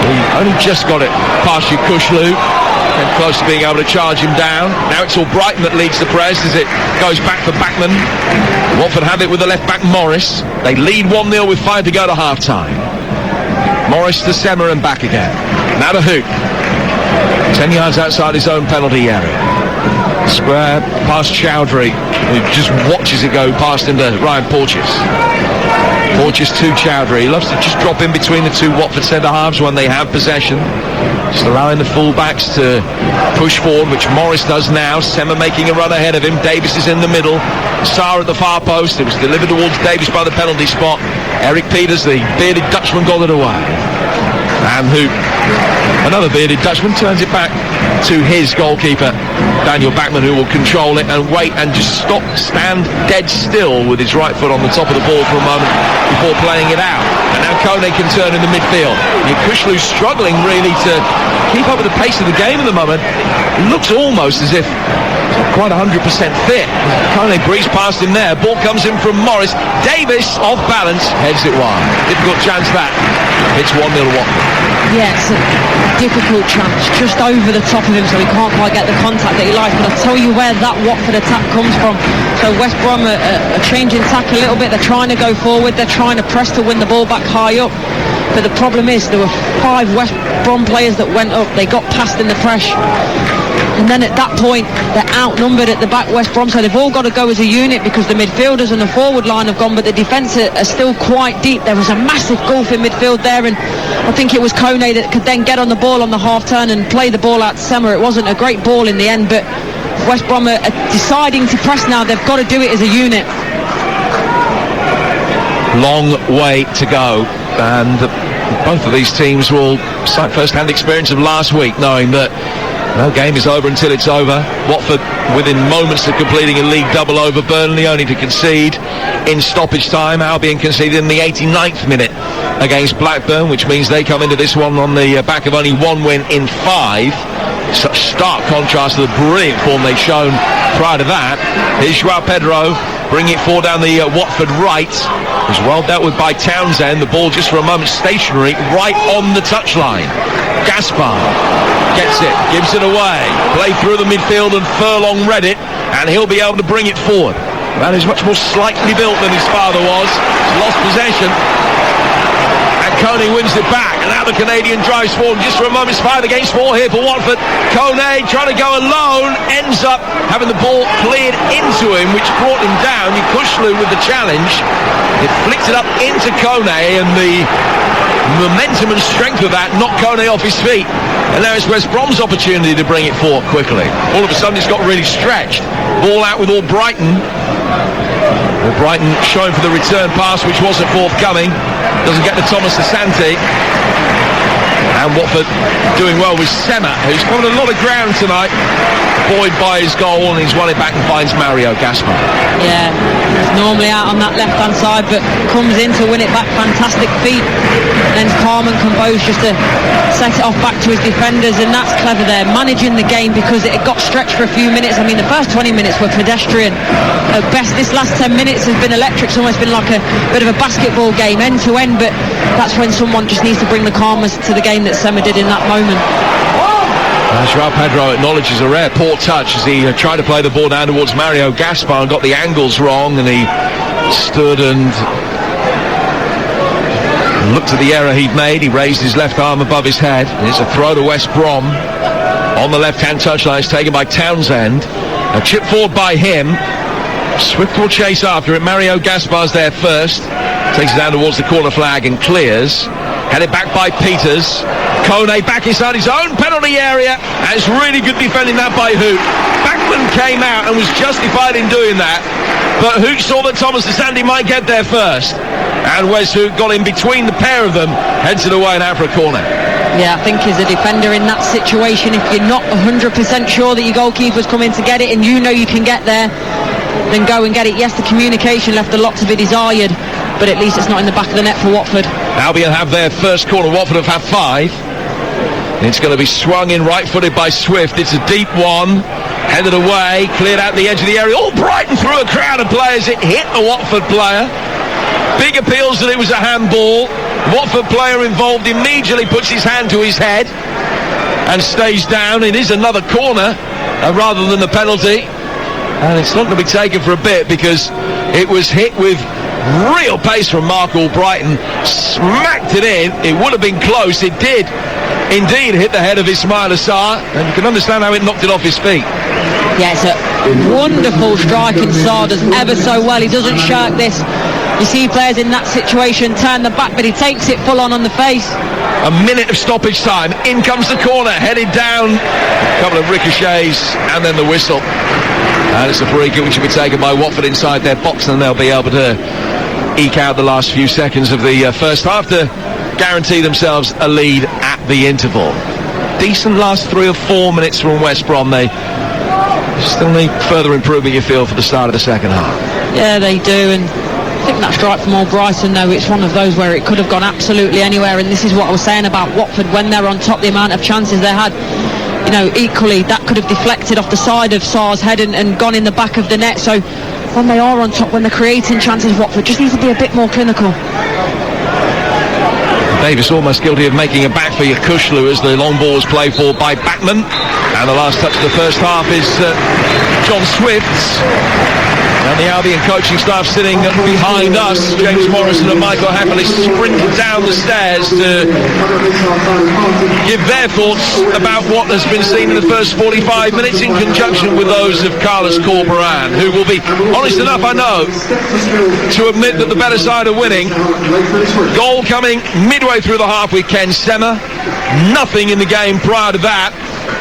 he only just got it past Kushlu. And close to being able to charge him down. Now it's all Brighton that leads the press as it goes back for Backman. Watford have it with the left-back Morris. They lead 1-0 with 5 to go to half-time. Morris to Semmer and back again. Now to Hoot. 10 yards outside his own penalty area. Square past Chowdhury, who just watches it go past him to Ryan Porteous. Porteous to Chowdhury. He loves to just drop in between the two Watford centre-halves when they have possession. Just allowing the full-backs to push forward, which Morris does now. Semmer making a run ahead of him. Davis is in the middle. Sarr at the far post. It was delivered towards Davis by the penalty spot. Eric Peters, the bearded Dutchman, got it away. And who, another bearded Dutchman, turns it back to his goalkeeper, Daniel Backman, who will control it and wait and just stand dead still with his right foot on the top of the ball for a moment before playing it out. And now Kone can turn in the midfield. Kushlu's struggling really to keep up with the pace of the game at the moment. It looks almost as if quite 100% fit. Kone breezed past him there. Ball comes in from Morris. Davis, off balance, heads it wide. Difficult chance that. It's 1-0 Watford. Yeah, it's a difficult chance. Just over the top of him, so he can't quite get the contact that he likes. But I'll tell you where that Watford attack comes from. So West Brom are changing tack a little bit. They're trying to go forward. They're trying to press to win the ball back high up. But the problem is there were 5 West Brom players that went up. They got past in the press. And then at that point, they're outnumbered at the back, West Brom, so they've all got to go as a unit because the midfielders and the forward line have gone, but the defence are still quite deep. There was a massive gulf in midfield there, and I think it was Kone that could then get on the ball on the half-turn and play the ball out to Semmer. It wasn't a great ball in the end, but West Brom are deciding to press now. They've got to do it as a unit. Long way to go, and both of these teams will cite first-hand experience of last week, knowing that No game is over until it's over. Watford within moments of completing a league double over Burnley, only to concede in stoppage time. Albion conceded in the 89th minute against Blackburn, which means they come into this one on the back of only one win in 5. Such stark contrast to the brilliant form they'd shown prior to that. Here's João Pedro bringing it forward down the Watford right. It was well dealt with by Townsend. The ball just for a moment stationary right on the touchline. Gaspar gets it, gives it away. Play through the midfield and Furlong read it, and he'll be able to bring it forward. Man is much more slightly built than his father was. He's lost possession. Kone wins it back, and now the Canadian drives forward just for a moment's 5 against 4 here for Watford. Kone trying to go alone, ends up having the ball cleared into him, which brought him down. Kushlu with the challenge. It flicked it up into Kone, and the momentum and strength of that knocked Kone off his feet. And now it's West Brom's opportunity to bring it forward quickly. All of a sudden it's got really stretched. Ball out with Albrighton. Brighton showing for the return pass, which wasn't forthcoming. Doesn't get to Thomas Asante. And Watford doing well with Sema, who's covered a lot of ground tonight. Buoyed by his goal, and he's won it back and finds Mario Gaspar. Yeah, he's normally out on that left-hand side, but comes in to win it back. Fantastic feat. Then calm and composed just to set it off back to his defenders, and that's clever there. Managing the game because it got stretched for a few minutes. I mean, the first 20 minutes were pedestrian at best. This last 10 minutes has been electric. It's almost been like a bit of a basketball game, end to end, but that's when someone just needs to bring the calmness to the game that Sema did in that moment. João Pedro acknowledges a rare poor touch as he tried to play the ball down towards Mario Gaspar and got the angles wrong, and he stood and looked at the error he'd made. He raised his left arm above his head. It's a throw to West Brom on the left-hand touchline. It's taken by Townsend. A chip forward by him. Swift will chase after it. Mario Gaspar's there first. Takes it down towards the corner flag and clears. Headed back by Peters. Kone back inside his own penalty area. And it's really good defending that by Hoot. Backman came out and was justified in doing that. But Hoot saw that Thomas Asante might get there first. And Wes Hoot got in between the pair of them. Heads it away and out for a corner. Yeah, I think as a defender in that situation, if you're not 100% sure that your goalkeeper's coming to get it and you know you can get there, then go and get it. Yes, the communication left a lot to be desired, but at least it's not in the back of the net for Watford. Albion have their first corner. Watford have had 5. It's going to be swung in right-footed by Swift. It's a deep one. Headed away, cleared out the edge of the area. Oh, Brighton through a crowd of players. It hit a Watford player. Big appeals that it was a handball. Watford player involved immediately puts his hand to his head and stays down. It is another corner rather than the penalty. And it's not going to be taken for a bit because it was hit with real pace from Mark Albrighton. Smacked it in. It would have been close. It did indeed hit the head of Ismail Assar, and you can understand how it knocked it off his feet. Yeah, it's a wonderful strike, and Assar does ever so well. He doesn't shirk this. You see players in that situation turn the back, but he takes it full on the face. A minute of stoppage time. In comes the corner, headed down. A couple of ricochets, and then the whistle. And it's a free kick which will be taken by Watford inside their box, and they'll be able to eke out the last few seconds of the first half to guarantee themselves a lead at the interval. Decent last 3 or 4 minutes from West Brom. They still need further improvement, you feel, for the start of the second half. Yeah, they do, and I think that strike from Albrighton, though, it's one of those where it could have gone absolutely anywhere, and this is what I was saying about Watford when they're on top, the amount of chances they had. You know, equally, that could have deflected off the side of Sarr's head and gone in the back of the net. So when they are on top, when they're creating chances, Watford just needs to be a bit more clinical. Davis almost guilty of making a back for Kushlu as the long ball was played for by Backman. And the last touch of the first half is John Swift's. And the Albion coaching staff sitting behind us. James Morrison and Michael Happily sprinted down the stairs to give their thoughts about what has been seen in the first 45 minutes in conjunction with those of Carlos Corberán, who will be honest enough, I know, to admit that the better side are winning. Goal coming midway through the half with Ken Sema. Nothing in the game prior to that.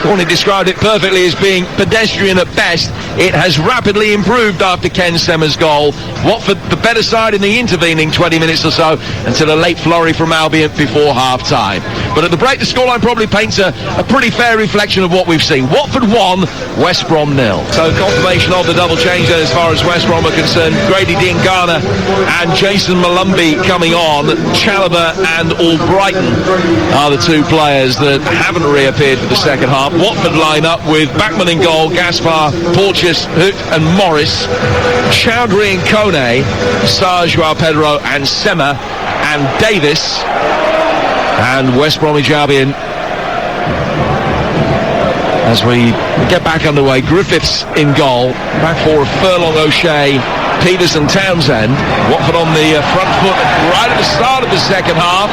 Corney described it perfectly as being pedestrian at best. It has rapidly improved after Ken Sema's goal. Watford the better side in the intervening 20 minutes or so until a late flurry from Albion before half-time. But at the break, the scoreline probably paints a pretty fair reflection of what we've seen. Watford 1, West Brom 0. So confirmation of the double change then as far as West Brom are concerned. Grady Diangana and Jason Malumbi coming on. Chalobah and Albrighton are the two players that haven't reappeared for the second half. Watford line up with Bachmann in goal, Gaspar, Porteous, Hook and Morris, Chowdhury and Kone, Sarr, Joao Pedro and Sema and Davis, and West Bromwich Albion. As we get back underway, Griffiths in goal, back four of Furlong, O'Shea, Peters and Townsend. Watford on the front foot right at the start of the second half.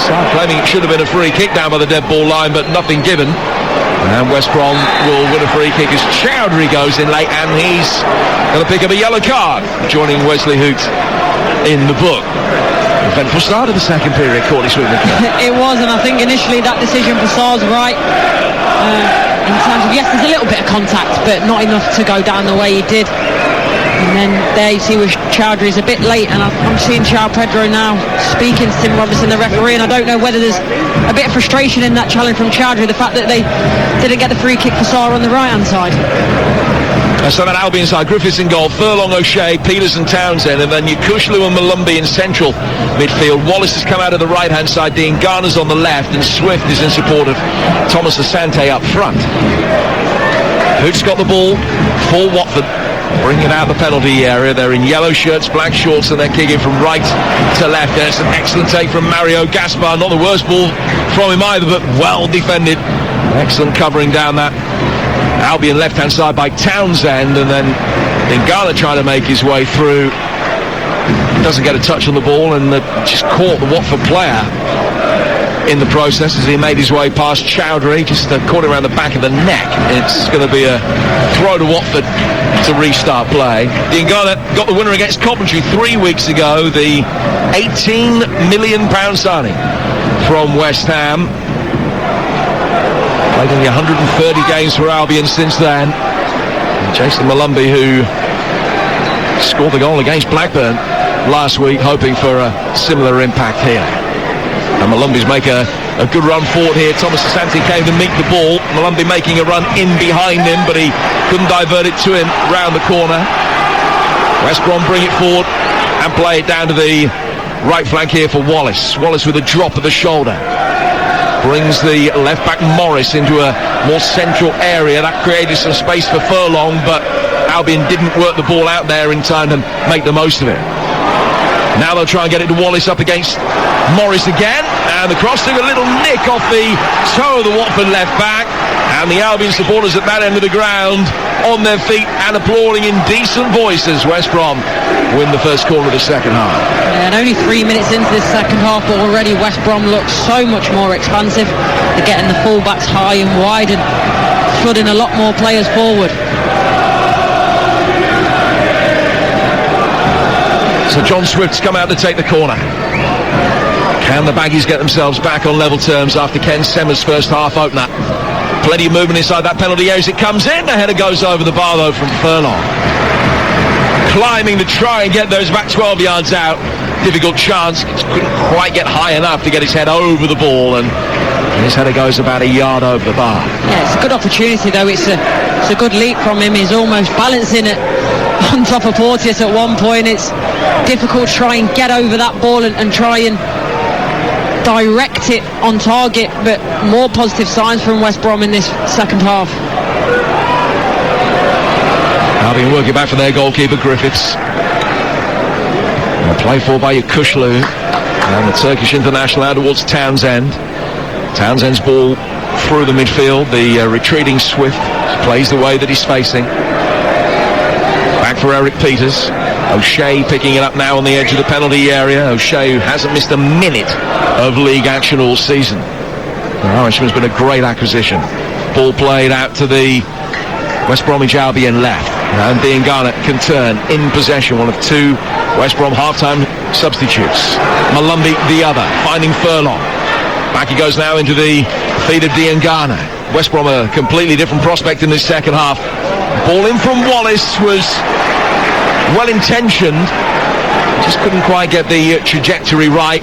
Sarr claiming it should have been a free kick down by the dead ball line, but nothing given. And West Brom will win a free kick as Chowdhury goes in late, and he's going to pick up a yellow card, joining Wesley Hoot in the book. Eventful start of the second period, Courtney Sweetman. It was, and I think initially that decision for Sarr's right. In terms of, yes, there's a little bit of contact, but not enough to go down the way he did. And then there you see with Chowdhury is a bit late, and I'm seeing Joao Pedro now speaking to Tim Robinson, the referee, and I don't know whether there's a bit of frustration in that challenge from Chowdhury, the fact that they didn't get the free kick for Sarr on the right-hand side. So that Albion side, Griffiths in goal, Furlong, O'Shea, Peters and Townsend, and then Yukushlu and Malumbi in central midfield. Wallace has come out of the right-hand side, Diangana's on the left, and Swift is in support of Thomas Asante up front. Hoot's got the ball for Watford, bringing out the penalty area. They're in yellow shirts, black shorts, and they're kicking from right to left. There's an excellent take from Mario Gaspar, not the worst ball from him either, but well defended. Excellent covering down that Albion left-hand side by Townsend, and then Diangana trying to make his way through. Doesn't get a touch on the ball, and just caught the Watford player in the process as he made his way past Chowdhury, just caught him around the back of the neck. It's going to be a throw to Watford to restart play. Diangana got the winner against Coventry 3 weeks ago, the £18 million signing from West Ham. Played only 130 games for Albion since then. And Jason Malumbi, who scored the goal against Blackburn last week, hoping for a similar impact here. And Malumbi's make a good run forward here. Thomas Asante came to meet the ball. Malumbi making a run in behind him, but he couldn't divert it to him round the corner. West Brom bring it forward and play it down to the right flank here for Wallace. Wallace with a drop of the shoulder. Brings the left-back Morris into a more central area. That created some space for Furlong, but Albion didn't work the ball out there in time to make the most of it. Now they'll try and get it to Wallace up against Morris again, and the cross took a little nick off the toe of the Watford left-back, and the Albion supporters at that end of the ground on their feet and applauding in decent voices. West Brom win the first quarter of the second half. Yeah, and only 3 minutes into this second half, but already West Brom looks so much more expansive. They're getting the full-backs high and wide and flooding a lot more players forward. So John Swift's come out to take the corner. Can the Baggies get themselves back on level terms after Ken Sema's first half opener? Plenty of movement inside that penalty area as it comes in. The header goes over the bar though from Furlong. Climbing to try and get those back 12 yards out. Difficult chance. Couldn't quite get high enough to get his head over the ball, and his header goes about a yard over the bar. Yeah, it's a good opportunity though. It's a good leap from him. He's almost balancing it on top of Porteous at one point. It's difficult to try and get over that ball and try and direct it on target, but more positive signs from West Brom in this second half. Albion working back for their goalkeeper Griffiths. Play for by Yukushlu, and the Turkish international out towards Townsend. Townsend's ball through the midfield. The retreating Swift plays the way that he's facing. Back for Eric Peters. O'Shea picking it up now on the edge of the penalty area. O'Shea, who hasn't missed a minute of league action all season. The Irishman's been a great acquisition. Ball played out to the West Bromwich Albion left, and Diangana can turn in possession, one of two West Brom half-time substitutes. Malumbi the other, finding Furlong. Back he goes now into the feet of Diangana. West Brom a completely different prospect in this second half. Ball in from Wallace was well-intentioned, just couldn't quite get the trajectory right,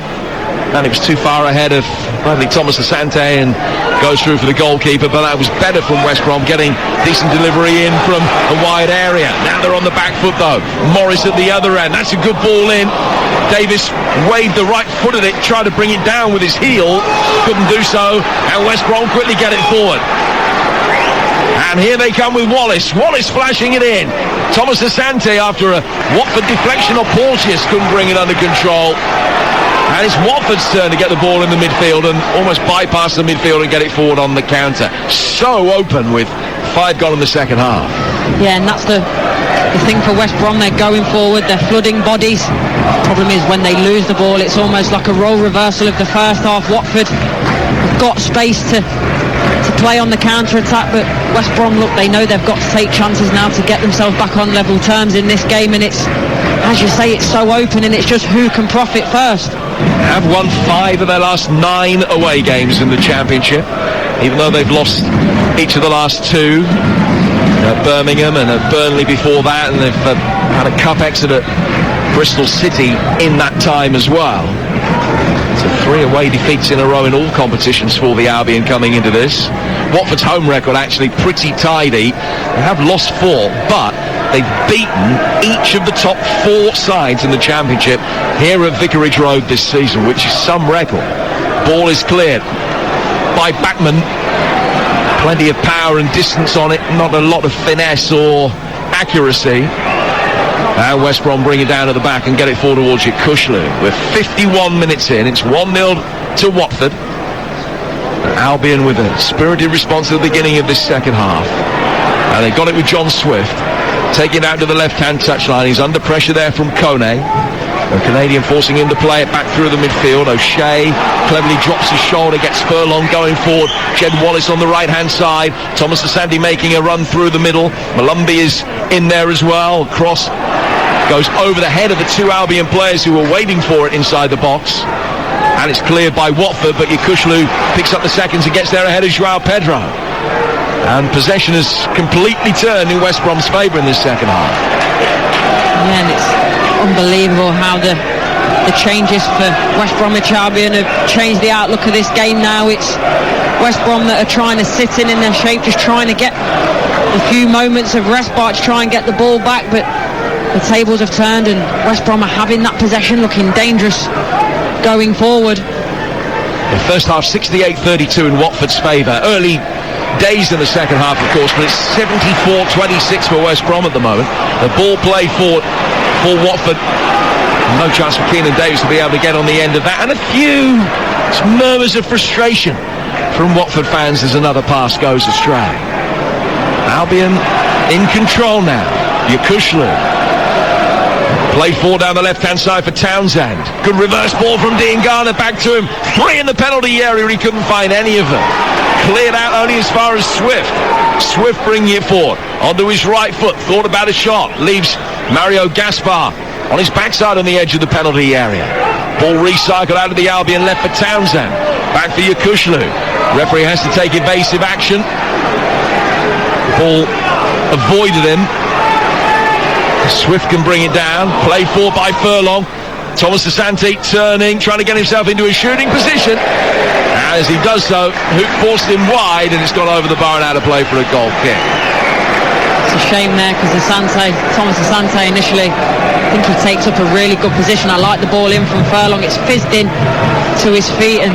and it was too far ahead of Bradley Thomas Asante and goes through for the goalkeeper. But that was better from West Brom, getting decent delivery in from a wide area. Now they're on the back foot though. Morris at the other end, that's a good ball in. Davis waved the right foot at it, tried to bring it down with his heel, couldn't do so, and West Brom quickly get it forward. And here they come with Wallace flashing it in. Thomas Asante, after a Watford deflection of Porteous, couldn't bring it under control. And it's Watford's turn to get the ball in the midfield and almost bypass the midfield and get it forward on the counter. So open with 5 gone in the second half. Yeah, and that's the thing for West Brom. They're going forward, they're flooding bodies. The problem is when they lose the ball, it's almost like a role reversal of the first half. Watford have got space to play on the counter-attack, but West Brom, look, they know they've got to take chances now to get themselves back on level terms in this game, and it's, as you say, it's so open, and it's just who can profit first. Have won 5 of their last 9 away games in the Championship, even though they've lost each of the last 2 at Birmingham and at Burnley before that, and they've had a cup exit at Bristol City in that time as well. So 3 away defeats in a row in all competitions for the Albion coming into this. Watford's home record actually pretty tidy. They have lost 4, but they've beaten each of the top 4 sides in the Championship here at Vicarage Road this season, which is some record. Ball is cleared by Backman. Plenty of power and distance on it, not a lot of finesse or accuracy. And West Brom bring it down at the back and get it forward towards Kushlu. We're 51 minutes in. It's 1-0 to Watford. Albion with a spirited response at the beginning of this second half. And they got it with John Swift. Taking it out to the left-hand touchline. He's under pressure there from Kone. The Canadian forcing him to play it back through the midfield. O'Shea cleverly drops his shoulder, gets Furlong going forward. Jed Wallace on the right-hand side. Thomas Asante making a run through the middle. Malumbi is in there as well. Cross goes over the head of the 2 Albion players who were waiting for it inside the box. And it's cleared by Watford, but Kushlu picks up the seconds and gets there ahead of João Pedro. And possession has completely turned in West Brom's favour in this second half. Yeah, and it's unbelievable how the changes for West Bromwich Albion have changed the outlook of this game now. It's West Brom that are trying to sit in their shape, just trying to get a few moments of respite to try and get the ball back, but the tables have turned and West Brom are having that possession, looking dangerous going forward. The first half 68-32 in Watford's favour. Early days in the second half, of course, but it's 74-26 for West Brom at the moment. The ball play forward for Watford. No chance for Keenan Davis to be able to get on the end of that, and a few murmurs of frustration from Watford fans as another pass goes astray. Albion in control now. Kushlu played forward down the left-hand side for Townsend. Good reverse ball from Dean Garner, back to him. 3 in the penalty area, he couldn't find any of them. Cleared out only as far as Swift. Swift bringing it forward onto his right foot, thought about a shot, leaves Mario Gaspar on his backside on the edge of the penalty area. Ball recycled out of the Albion left for Townsend. Back for Kushlu. Referee has to take evasive action. Ball avoided him. Swift can bring it down. Played forward by Furlong. Thomas Asante turning, trying to get himself into a shooting position. As he does so, Hook forced him wide and it's gone over the bar and out of play for a goal kick. It's a shame there because Thomas Asante initially, I think he takes up a really good position. I like the ball in from Furlong. It's fizzed in to his feet and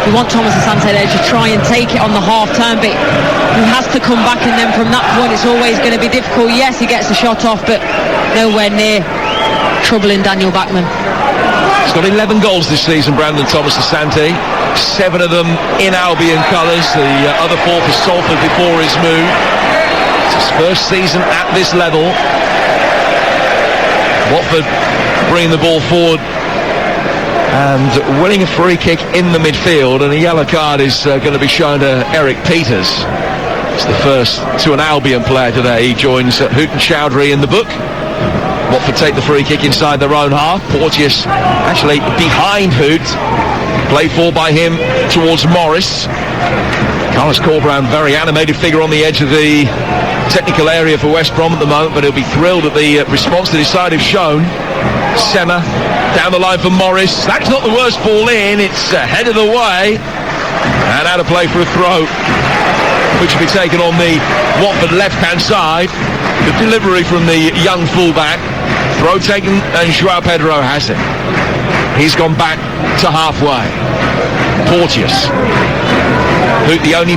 you want Thomas Asante there to try and take it on the half turn, but he has to come back, and then from that point it's always going to be difficult. Yes, he gets the shot off, but nowhere near troubling Daniel Backman. He's got 11 goals this season, Brandon Thomas Asante. 7 of them in Albion colours, the other 4 for Salford before his move. It's his first season at this level. Watford bringing the ball forward and winning a free kick in the midfield, and a yellow card is going to be shown to Eric Peters. It's the first to an Albion player today. He joins Houghton Chowdhury in the book. Watford take the free kick inside their own half. Porteous actually behind Hoot. Played for by him towards Morris. Carlos Corberán, very animated figure on the edge of the technical area for West Brom at the moment, but he'll be thrilled at the response that his side have shown. Senna down the line for Morris. That's not the worst ball in. It's headed away and out of play for a throw, which will be taken on the Watford left-hand side. The delivery from the young fullback. Throw taken, and João Pedro has it. He's gone back to halfway. Porteous, who the only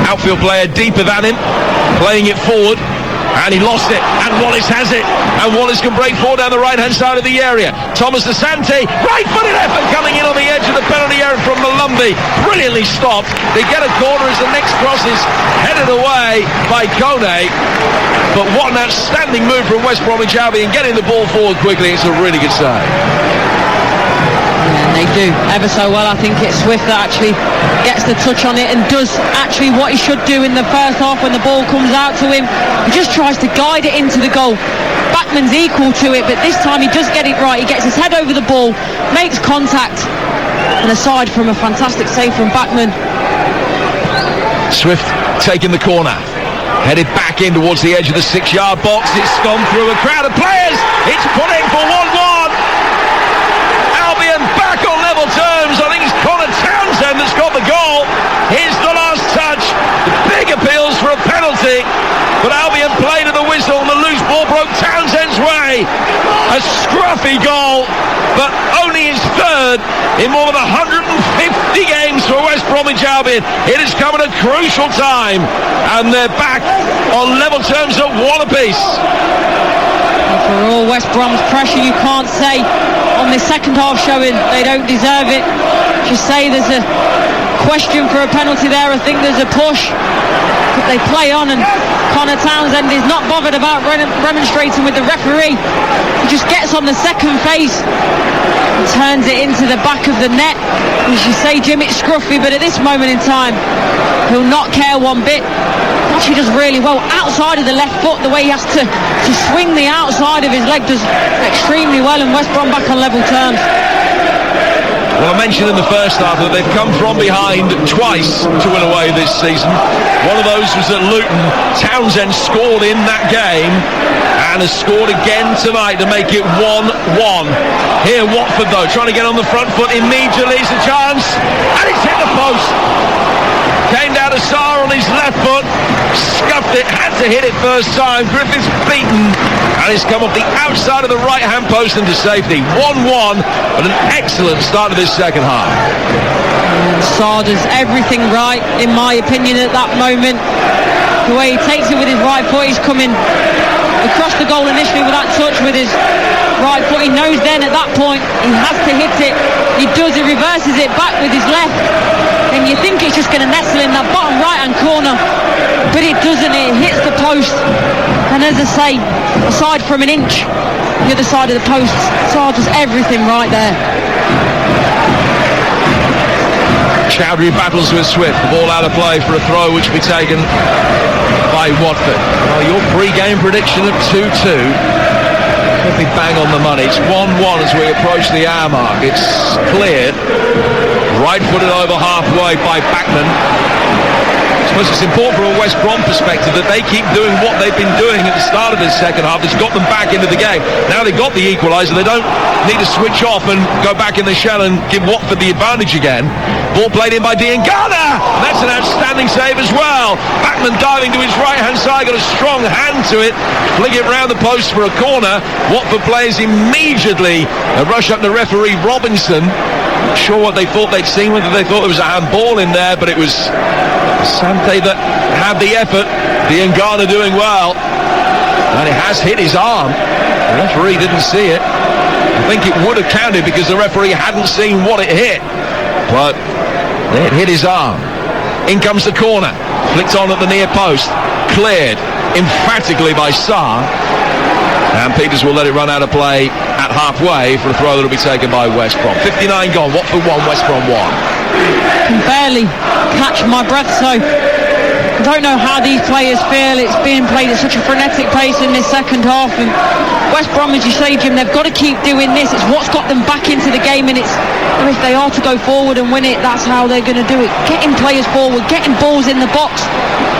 outfield player deeper than him, playing it forward, and he lost it, and Wallace has it, and Wallace can break forward down the right-hand side of the area. Thomas Asante, right-footed effort coming in on the edge of the penalty area from Malumbi, brilliantly stopped. They get a corner as the next cross is headed away by Kone, but what an outstanding move from West Bromwich Albion, getting the ball forward quickly. It's a really good save. They do ever so well. I think it's Swift that actually gets the touch on it and does actually what he should do in the first half when the ball comes out to him. He just tries to guide it into the goal. Bachmann's equal to it, but this time he does get it right. He gets his head over the ball, makes contact, and aside from a fantastic save from Bachmann. Swift taking the corner, headed back in towards the edge of the 6-yard box. It's gone through a crowd of players. It's put in for 1-1. Albion back on level terms. I think it's Connor Townsend that's got the goal. Here's the last touch. The big appeals for a penalty, but Albion played at the whistle and the loose ball broke Townsend's way. A scruffy goal, but only his third in more than 150 games for West Bromwich Albion. It has come at a crucial time, and they're back on level terms at one apiece. For all West Brom's pressure, you can't say on this second half showing they don't deserve it. Just say there's a question for a penalty there. I think there's a push, but they play on, and Connor Townsend is not bothered about remonstrating with the referee. He just gets on the second face and turns it into the back of the net. As you say, Jim, it's scruffy, but at this moment in time he'll not care one bit. Actually does really well outside of the left foot. The way he has to swing the outside of his leg does extremely well, and West Brom back on level terms. Well, I mentioned in the first half that they've come from behind twice to win away this season. One of those was at Luton. Townsend scored in that game and has scored again tonight to make it 1-1. Here Watford though, trying to get on the front foot immediately. It's a chance, and it's hit the post. Came down to Sarr on his left foot, scuffed it, had to hit it first time. Griffiths beaten, and it's come off the outside of the right-hand post into safety. 1-1, but an excellent start to this second half. Sarr does everything right, in my opinion, at that moment. The way he takes it with his right foot, he's coming across the goal initially with that touch with his right foot. He knows then at that point he has to hit it. He does, he reverses it back with his left, and you think it's just going to nestle in that bottom right-hand corner, but it doesn't. It hits the post, and as I say, aside from an inch the other side of the post, Sarr does everything right there. Chowdhury battles with Swift. The ball out of play for a throw, which will be taken by Watford. Well, your pre-game prediction of 2-2 could be bang on the money. It's 1-1 as we approach the hour mark. It's cleared, right-footed over halfway by Bachmann. I suppose it's important from a West Brom perspective that they keep doing what they've been doing at the start of this second half. It's got them back into the game. Now they've got the equaliser. They don't need to switch off and go back in the shell and give Watford the advantage again. Ball played in by Diangana. That's an outstanding save as well. Bachmann diving to his right-hand side, got a strong hand to it. Flick it round the post for a corner. Watford players immediately rush up to referee Robinson. Not sure what they thought they'd seen, whether they thought there was a handball in there, but it was Sante that had the effort. Diangana doing well, and it has hit his arm. The referee didn't see it. I think it would have counted because the referee hadn't seen what it hit, but it hit his arm. In comes the corner, flicked on at the near post, cleared emphatically by Sarr, and Peters will let it run out of play at halfway for a throw that will be taken by West Brom. 59 gone, Watford 1, West Brom 1. Can barely catch my breath, so I don't know how these players feel. It's being played at such a frenetic pace in this second half, and West Brom, as you say, Jim, they've got to keep doing this. It's what's got them back into the game, and it's if they are to go forward and win it, that's how they're going to do it. Getting players forward, getting balls in the box,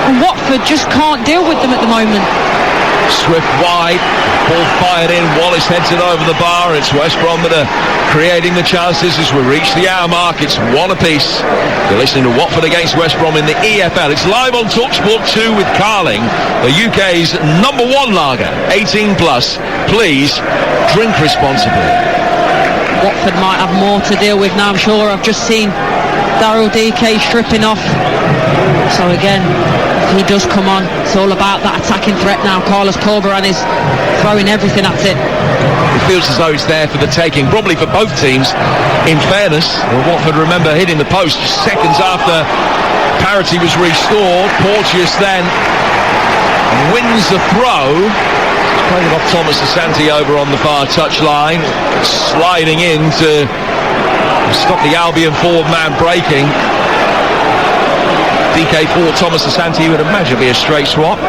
and Watford just can't deal with them at the moment. Swift wide, ball fired in, Wallace heads it over the bar. It's West Brom that are creating the chances as we reach the hour mark. It's one apiece. You're listening to Watford against West Brom in the EFL. It's live on Talksport 2 with Carling, the UK's number one lager, 18 plus. Please drink responsibly. Watford might have more to deal with now, I'm sure. I've just seen Daryl DK stripping off. So again, if he does come on, it's all about that attacking threat now. Carlos Corberan is throwing everything at it. It feels as though it's there for the taking, probably for both teams. In fairness, Watford, remember, hitting the post seconds after parity was restored. Porteous then wins the throw. Playing it off Thomas Asante over on the far touchline, sliding in to stop the Albion forward man breaking. DK4, Thomas Asante, you would imagine be a straight swap,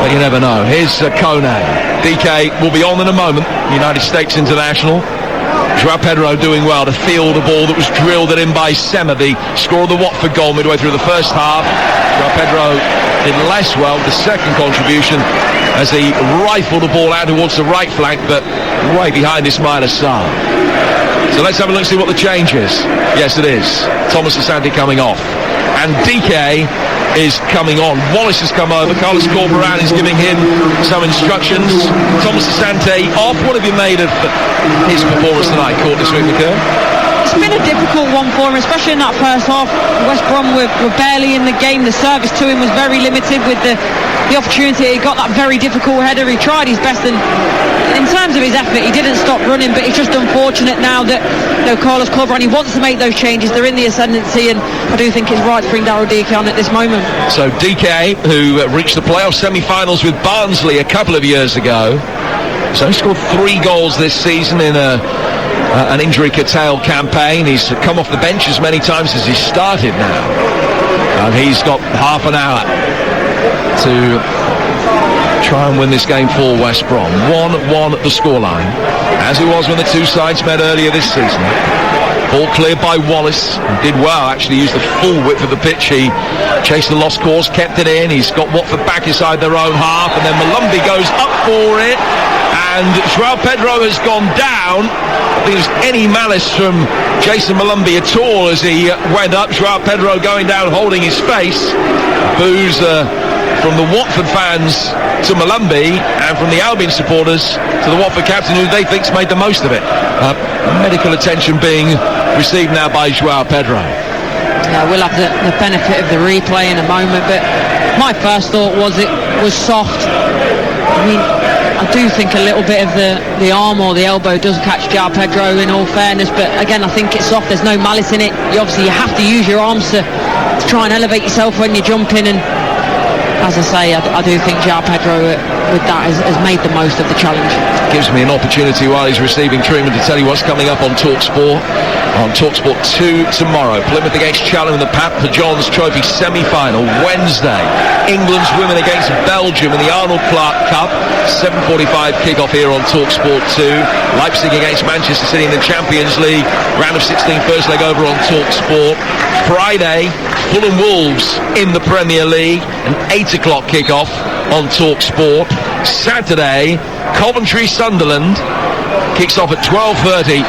but you never know. Here's Kone. DK will be on in a moment, United States international. Joao Pedro doing well to field a ball that was drilled in by Sema, the score of the Watford goal midway through the first half. Joao Pedro did less well with the second contribution as he rifled the ball out towards the right flank, but way behind Ismail Assar. So let's have a look and see what the change is. Yes, it is. Thomas Asante coming off. And DK is coming on. Wallace has come over. Carlos Corberan is giving him some instructions. Thomas Asante off. What have you made of his performance tonight, Courtney Swift-McCurry? It's been a difficult one for him, especially in that first half. West Brom were barely in the game. The service to him was very limited with the opportunity. He got that very difficult header. He tried his best, and in terms of his effort, he didn't stop running, but it's just unfortunate now that Carlos Corberan, he wants to make those changes. They're in the ascendancy, and I do think it's right to bring Daryl DK on at this moment. So DK, who reached the playoff semi-finals with Barnsley a couple of years ago, so he scored 3 goals this season in an injury-curtailed campaign. He's come off the bench as many times as he's started now, and he's got half an hour to try and win this game for West Brom. 1-1 at the scoreline, as it was when the two sides met earlier this season. Ball cleared by Wallace, did well, actually used the full width of the pitch. He chased the lost course, kept it in. He's got Watford back inside their own half, and then Malumbi goes up for it, and Joao Pedro has gone down. I think there's any malice from Jason Malumbi at all as he went up. Joao Pedro going down, holding his face. Boos from the Watford fans to Malumbi, and from the Albion supporters to the Watford captain, who they think's made the most of it. Medical attention being received now by Joao Pedro. Yeah, we'll have the benefit of the replay in a moment, but my first thought was it was soft. I mean, I do think a little bit of the arm or the elbow does catch Joao Pedro, in all fairness, but again, I think it's soft. There's no malice in it. You have to use your arms to try and elevate yourself when you're jumping, and as I say, I do think Joao Pedro with that has made the most of the challenge. Gives me an opportunity while he's receiving treatment to tell you what's coming up on Talksport. On Talksport 2 tomorrow, Plymouth against Cheltenham in the Papa John's Trophy semi-final. Wednesday, England's women against Belgium in the Arnold Clark Cup. 7:45 kick-off here on Talksport 2. Leipzig against Manchester City in the Champions League. Round of 16 first leg over on Talksport. Friday, Fulham Wolves in the Premier League. An 8 o'clock kick-off on Talksport. Saturday, Coventry Sunderland kicks off at 12:30.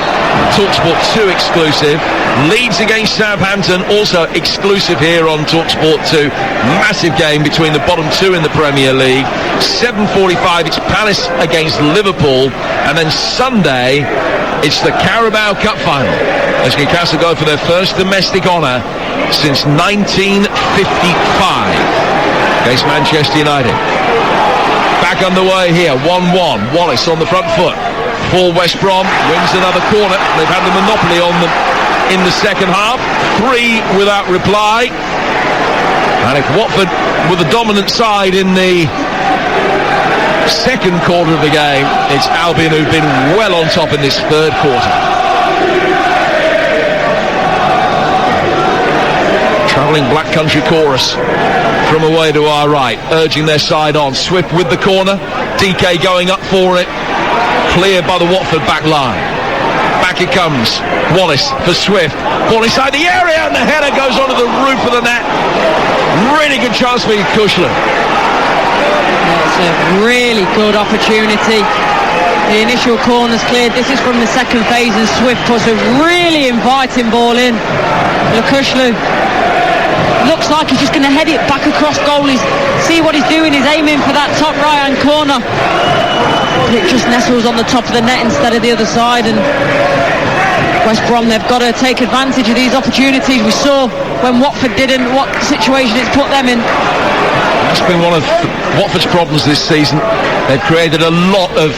Talksport 2 exclusive. Leeds against Southampton, also exclusive here on Talksport 2. Massive game between the bottom two in the Premier League. 7:45, it's Palace against Liverpool. And then Sunday, it's the Carabao Cup final, as Newcastle go for their first domestic honour since 1955 against Manchester United. Back underway here, 1-1. Wallace on the front foot for West Brom, wins another corner. They've had the monopoly on them in the second half. 3 without reply. And if Watford were the dominant side in the second quarter of the game, it's Albion who've been well on top in this third quarter. travelling Black Country chorus from away to our right, urging their side on. Swift with the corner, DK going up for it, cleared by the Watford back line. Back it comes, Wallace for Swift, ball inside the area, and the header goes onto the roof of the net. Really good chance for Kushler. It's a really good opportunity. The initial corner's cleared. This is from the second phase, and Swift puts a really inviting ball in. Kushler looks like he's just going to head it back across goal. See what he's doing, he's aiming for that top right hand corner, but it just nestles on the top of the net instead of the other side. And West Brom, they've got to take advantage of these opportunities. We saw when Watford didn't, what situation it's put them in. That's been one of Watford's problems this season. They've created a lot of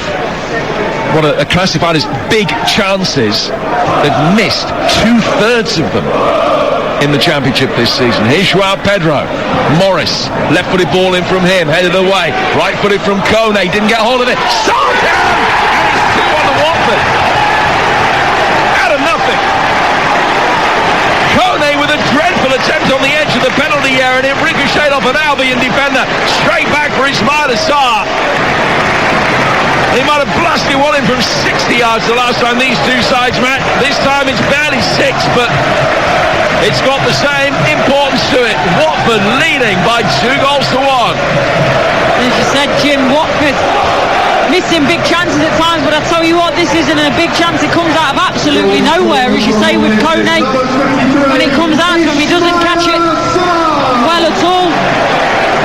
what are classified as big chances. They've missed 2/3 of them in the Championship this season. Here's Joao Pedro. Morris, left-footed ball in from him, headed away. Right-footed from Kone, didn't get hold of it. Sartan! And it's 2-1 to Watford. Out of nothing. Kone with a dreadful attempt on the edge of the penalty area, and it ricocheted off an Albion defender. Straight back for Ismail Assar. He might have blasted one in from 60 yards the last time these two sides met. This time it's barely 6, but it's got the same importance to it. Watford leading by 2-1. As you said, Jim, Watford missing big chances at times, but I tell you what, this isn't a big chance. It comes out of absolutely nowhere, as you say with Kone. When it comes out to him, he doesn't catch it well at all.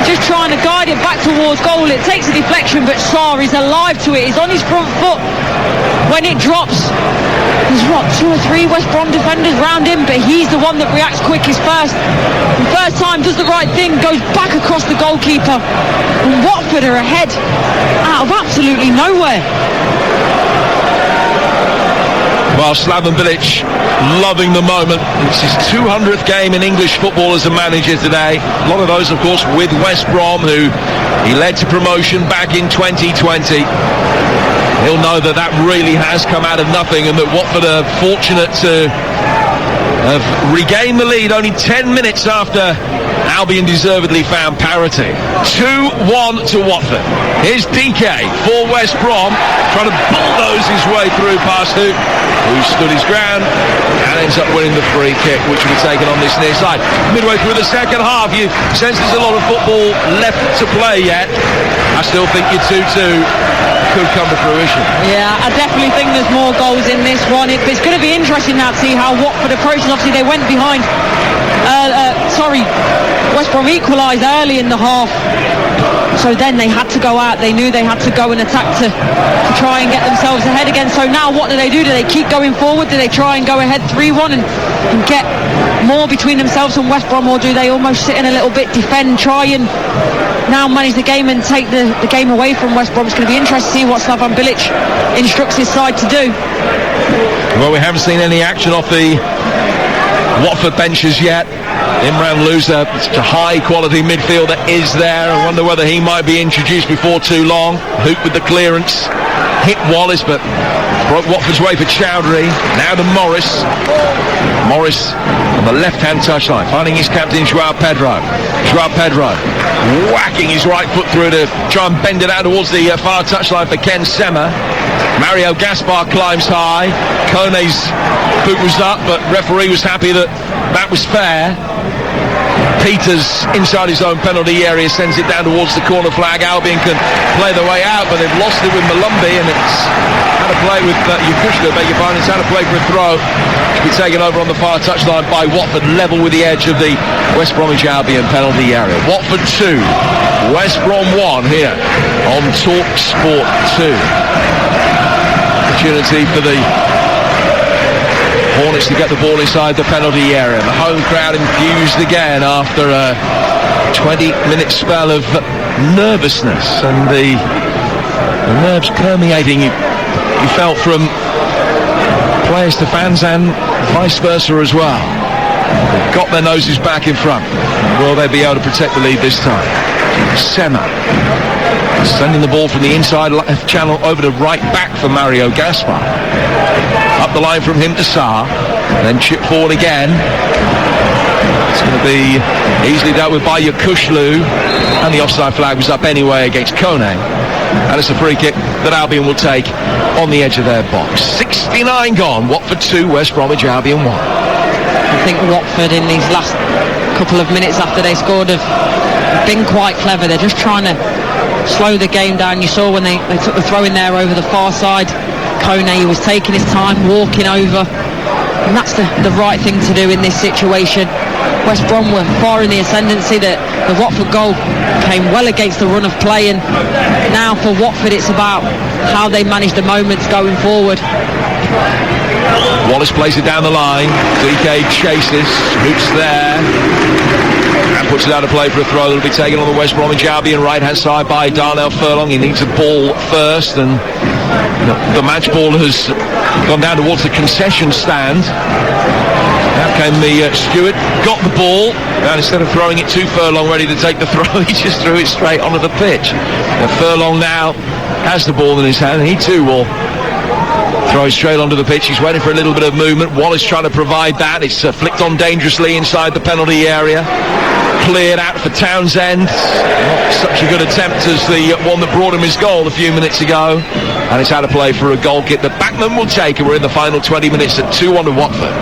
Just trying to guide it back towards goal. It takes a deflection, but Sarr is alive to it. He's on his front foot. When it drops, there's 2 or 3 West Brom defenders round him, but he's the one that reacts quickest first. The first time does the right thing, goes back across the goalkeeper, and Watford are ahead out of absolutely nowhere. Well, Slaven Bilic loving the moment. It's his 200th game in English football as a manager today. A lot of those, of course, with West Brom, who he led to promotion back in 2020. He'll know that that really has come out of nothing, and that Watford are fortunate to have regained the lead only 10 minutes after Albion deservedly found parity. 2-1 to Watford. Here's DK for West Brom, trying to bulldoze his way through past who stood his ground and ends up winning the free kick, which will be taken on this near side. Midway through the second half, you sense there's a lot of football left to play yet. I still think your 2-2 could come to fruition. Yeah, I definitely think there's more goals in this one. It's going to be interesting now to see how Watford approaches. Obviously, they went behind. West Brom equalised early in the half. So then they had to go out. They knew they had to go and attack to try and get themselves ahead again. So now what do? Do they keep going forward? Do they try and go ahead 3-1 and get more between themselves and West Brom? Or do they almost sit in a little bit, defend, try and now manage the game and take the game away from West Brom? It's going to be interesting to see what Slaven Bilic instructs his side to do. Well, we haven't seen any action off the Watford benches yet. Imran Louza, a high quality midfielder, is there. I wonder whether he might be introduced before too long. Hoop with the clearance, hit Wallace, but broke Watford's way for Chowdhury. Now to Morris. Morris on the left-hand touchline, finding his captain Joao Pedro. Joao Pedro whacking his right foot through to try and bend it out towards the far touchline for Ken Sema. Mario Gaspar climbs high. Kone's boot was up, but referee was happy that that was fair. Peters inside his own penalty area sends it down towards the corner flag. Albion can play their way out, but they've lost it with Malumbi, and it's how to play with Yukushka, beg your pardon. It's how to play for a throw to be taken over on the far touchline by Watford, level with the edge of the West Bromwich Albion penalty area. Watford 2, West Brom 1 here on Talksport 2. Opportunity for the Hornets to get the ball inside the penalty area. The home crowd infused again after a 20-minute spell of nervousness, and the nerves permeating, you felt, from players to fans and vice versa as well. They've got their noses back in front. Will they be able to protect the lead this time? Sema sending the ball from the inside left channel over to right back for Mario Gaspar. Up the line from him to Sarr, then chip forward again. It's It'll be easily dealt with by Yakushlu, and the offside flag was up anyway against Kone. And it's a free kick that Albion will take on the edge of their box. 69 gone, Watford 2, West Bromwich Albion 1. I think Watford in these last couple of minutes after they scored have been quite clever. They're just trying to slow the game down. You saw when they took the throw in there over the far side, Kone, he was taking his time, walking over, and that's the right thing to do in this situation. West Brom were far in the ascendancy. The Watford goal came well against the run of play, and now for Watford it's about how they manage the moments going forward. Wallace plays it down the line. DK chases, hoops there, and puts it out of play for a throw that'll be taken on the West Bromwich Albion right hand side by Darnell Furlong. He needs a ball first, and the match ball has gone down towards the concession stand. Now came the steward, got the ball, and instead of throwing it to Furlong ready to take the throw, he just threw it straight onto the pitch. Now Furlong now has the ball in his hand, and he too will throw it straight onto the pitch. He's waiting for a little bit of movement. Wallace trying to provide that. It's flicked on dangerously inside the penalty area. Cleared out for Townsend. Not such a good attempt as the one that brought him his goal a few minutes ago. And it's out of play for a goal kick that Backman will take, and we're in the final 20 minutes at 2-1 to Watford.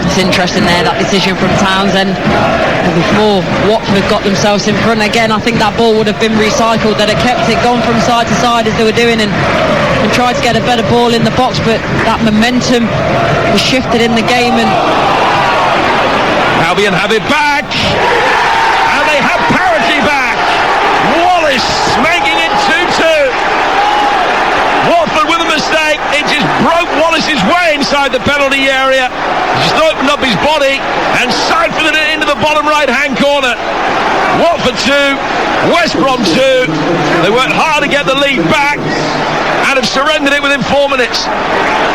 It's interesting there, that decision from Townsend. And before Watford got themselves in front again, I think that ball would have been recycled. They'd have kept it gone from side to side as they were doing, and tried to get a better ball in the box, but that momentum was shifted in the game, and Albion have it back, and they have parity back. Wallace making it 2-2. Watford with a mistake. It just broke Wallace's way inside the penalty area. Just opened up his body and siphoned it into the bottom right-hand corner. Watford 2, West Brom 2. They worked hard to get the lead back and have surrendered it within 4 minutes.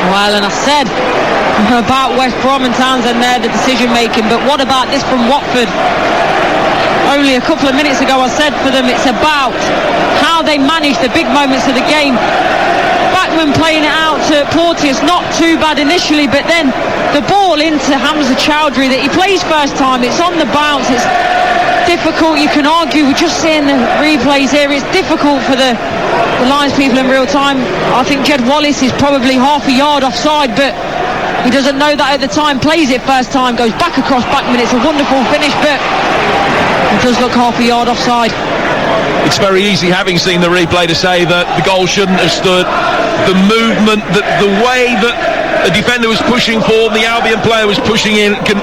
Well, and I said about West Brom and Townsend there, the decision making, but what about this from Watford? Only a couple of minutes ago I said for them it's about how they manage the big moments of the game. Backman playing it out to Porteous, not too bad initially, but then the ball into Hamza Chowdhury that he plays first time, it's on the bounce, it's difficult. You can argue, we're just seeing the replays here, it's difficult for the Lions people in real time. I think Jed Wallace is probably half a yard offside, but he doesn't know that at the time, plays it first time, goes back across Backman. It's a wonderful finish, but it does look half a yard offside. It's very easy, having seen the replay, to say that the goal shouldn't have stood. The movement, the way that the defender was pushing forward, the Albion player was pushing in, can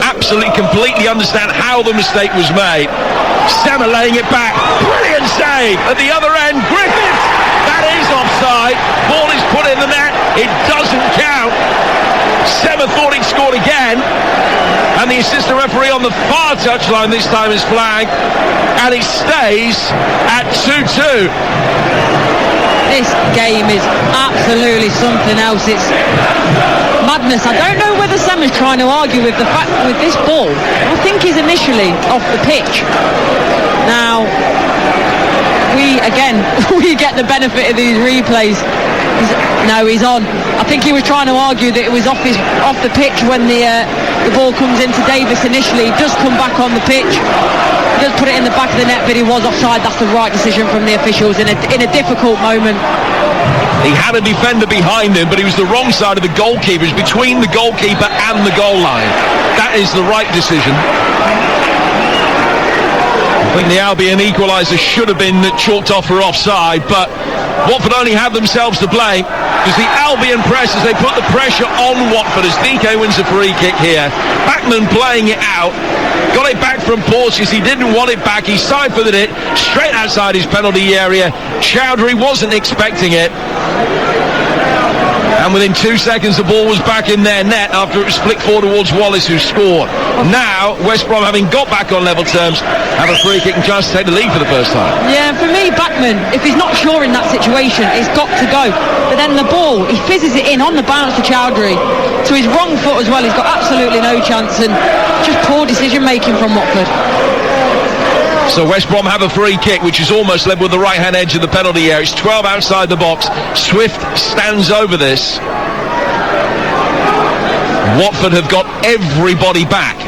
absolutely, completely understand how the mistake was made. Sema laying it back, brilliant save at the other end. Griffiths, that is offside. Ball is put in the net, it doesn't count. Sema thought he'd scored again, and the assistant referee on the far touchline this time is flagged, and it stays at 2-2. This game is absolutely something else. It's madness. I don't know whether Sam is trying to argue with the fact with this ball. I think he's initially off the pitch. Now, we get the benefit of these replays. He's on. I think he was trying to argue that it was off the pitch when the ball comes into Davis initially. He does come back on the pitch. He does put it in the back of the net, but he was offside. That's the right decision from the officials in a difficult moment. He had a defender behind him, but he was the wrong side of the goalkeeper. He was between the goalkeeper and the goal line. That is the right decision. I think the Albion equaliser should have been chalked off for offside, but Watford only have themselves to blame, because the Albion press, as they put the pressure on Watford, as DK wins a free kick here. Backman playing it out, got it back from Porteous. He didn't want it back, he siphoned it straight outside his penalty area. Chowdhury wasn't expecting it, and within 2 seconds the ball was back in their net after it was flicked forward towards Wallace, who scored. Now West Brom, having got back on level terms, have a free kick and chance to take the lead for the first time. Yeah, for me, Backman, if he's not sure in that situation, it's got to go. But then the ball, he fizzes it in on the bounce to Chowdhury, to his wrong foot as well. He's got absolutely no chance, and just poor decision making from Watford. So West Brom have a free kick, which is almost led with the right-hand edge of the penalty area. It's 12 outside the box. Swift stands over this. Watford have got everybody back.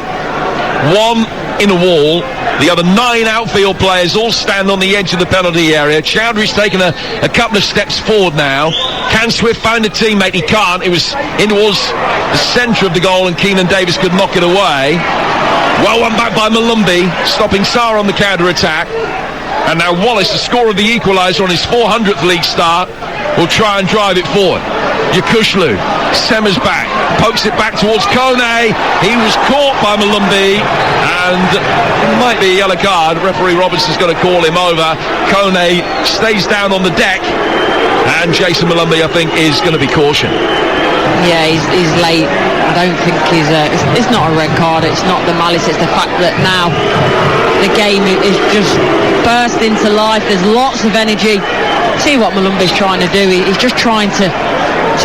one in a wall. The other 9 outfield players all stand on the edge of the penalty area. Chowdhury's taken a couple of steps forward now. Can Swift find a teammate? He can't. It was in towards the centre of the goal, and Keenan Davis could knock it away. Well won back by Malumbi, stopping Sarr on the counter-attack. And now Wallace, the scorer of the equaliser on his 400th league start, will try and drive it forward. Yakushlu, Sema's back, pokes it back towards Kone. He was caught by Malumbi, and it might be a yellow card. Referee Robertson's going to call him over. Kone stays down on the deck, and Jason Malumbi, I think, is going to be cautioned. Yeah, he's late. I don't think it's not a red card. It's not the malice. It's the fact that now the game is just burst into life. There's lots of energy. See what Malumbi's trying to do. He's just trying to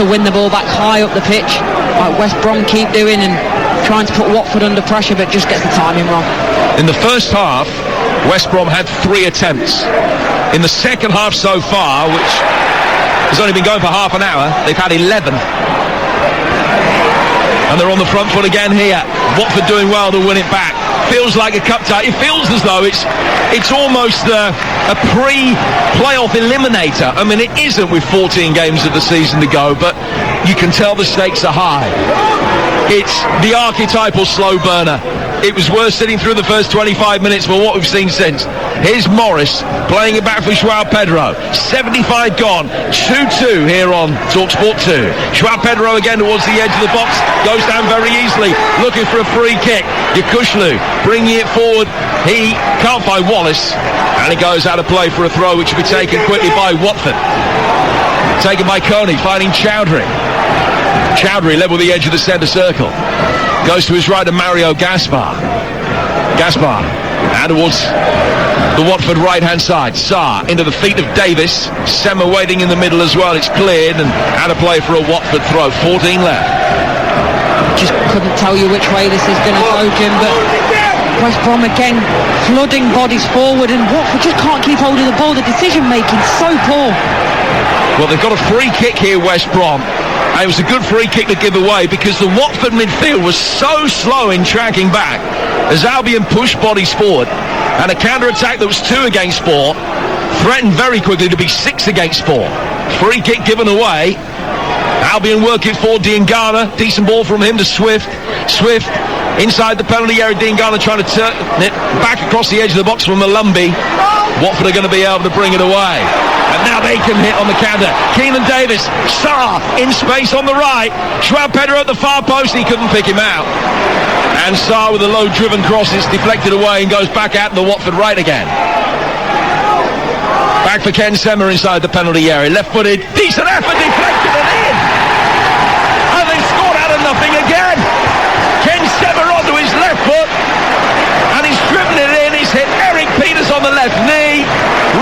win the ball back high up the pitch, like West Brom keep doing, and trying to put Watford under pressure, but just gets the timing wrong. In the first half, West Brom had 3 attempts. In the second half so far, which has only been going for half an hour, they've had 11. And they're on the front foot again here. Watford doing well to win it back. Feels like a cup tie. It feels as though it's almost a pre-playoff eliminator. I mean, it isn't with 14 games of the season to go, but you can tell the stakes are high. It's the archetypal slow burner. It was worth sitting through the first 25 minutes for what we've seen since. Here's Morris playing it back for Joao Pedro. 75 gone. 2-2 here on Talksport 2. Joao Pedro again towards the edge of the box. Goes down very easily. Looking for a free kick. Yakushlu bringing it forward. He can't find Wallace. And it goes out of play for a throw, which will be taken quickly by Watford. Taken by Coney, finding Chowdhury. Chowdhury level the edge of the centre circle. Goes to his right to Mario Gaspar. And towards the Watford right-hand side. Sarr into the feet of Davis. Sema waiting in the middle as well. It's cleared and out of play for a Watford throw. 14 left. Just couldn't tell you which way this is going to go, Jim, but West Brom again flooding bodies forward, and Watford just can't keep hold of the ball. The decision-making so poor. Well, they've got a free kick here, West Brom. And it was a good free kick to give away because the Watford midfield was so slow in tracking back as Albion pushed bodies forward, and a counter-attack that was 2 against 4 threatened very quickly to be 6 against 4. Free kick given away. Albion work it for Diangana. Decent ball from him to Swift. Swift inside the penalty area. Diangana trying to turn it back across the edge of the box from Malumbi. Watford are going to be able to bring it away. And now they can hit on the counter. Keenan Davis, Sarr in space on the right. Joao Pedro at the far post, he couldn't pick him out. And Sarr with a low driven cross is deflected away and goes back out to the Watford right again. Back for Ken Sema inside the penalty area. Left-footed, decent effort, deflected and in. And they scored out of nothing again. Ken Sema onto his left foot. And he's driven it in. He's hit Eric Peters on the left knee.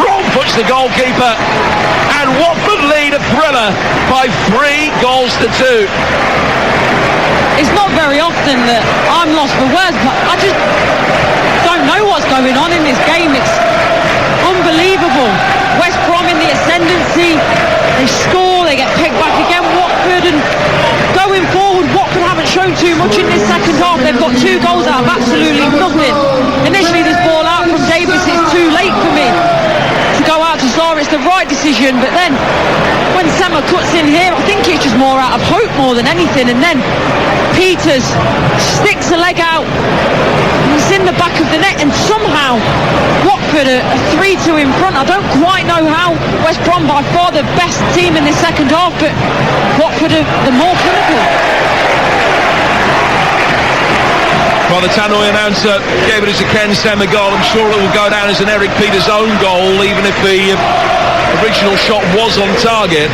Wrong puts the goalkeeper. And Watford lead a thriller by 3 goals to 2. It's not very often that I'm lost for words, but I just don't know what's going on in this game. It's unbelievable. West Brom in the ascendancy. They score, they get picked back again. Watford, and going forward, Watford haven't shown too much in this second half. They've got 2 goals out of absolutely nothing. Initially this ball out from Davis, it's too late for me to go out to Sarr. It's the right decision, but then when Sema cuts in here, I think it's just more out of hope more than anything. And then Peters sticks a leg out, it's in the back of the net, and somehow Watford are 3-2 in front. I don't quite know how. West Brom by far the best team in this second half, but Watford are the more clinical. Well, the Tannoy announcer gave it as a Ken Sema goal. I'm sure it will go down as an Eric Peters own goal, even if the original shot was on target.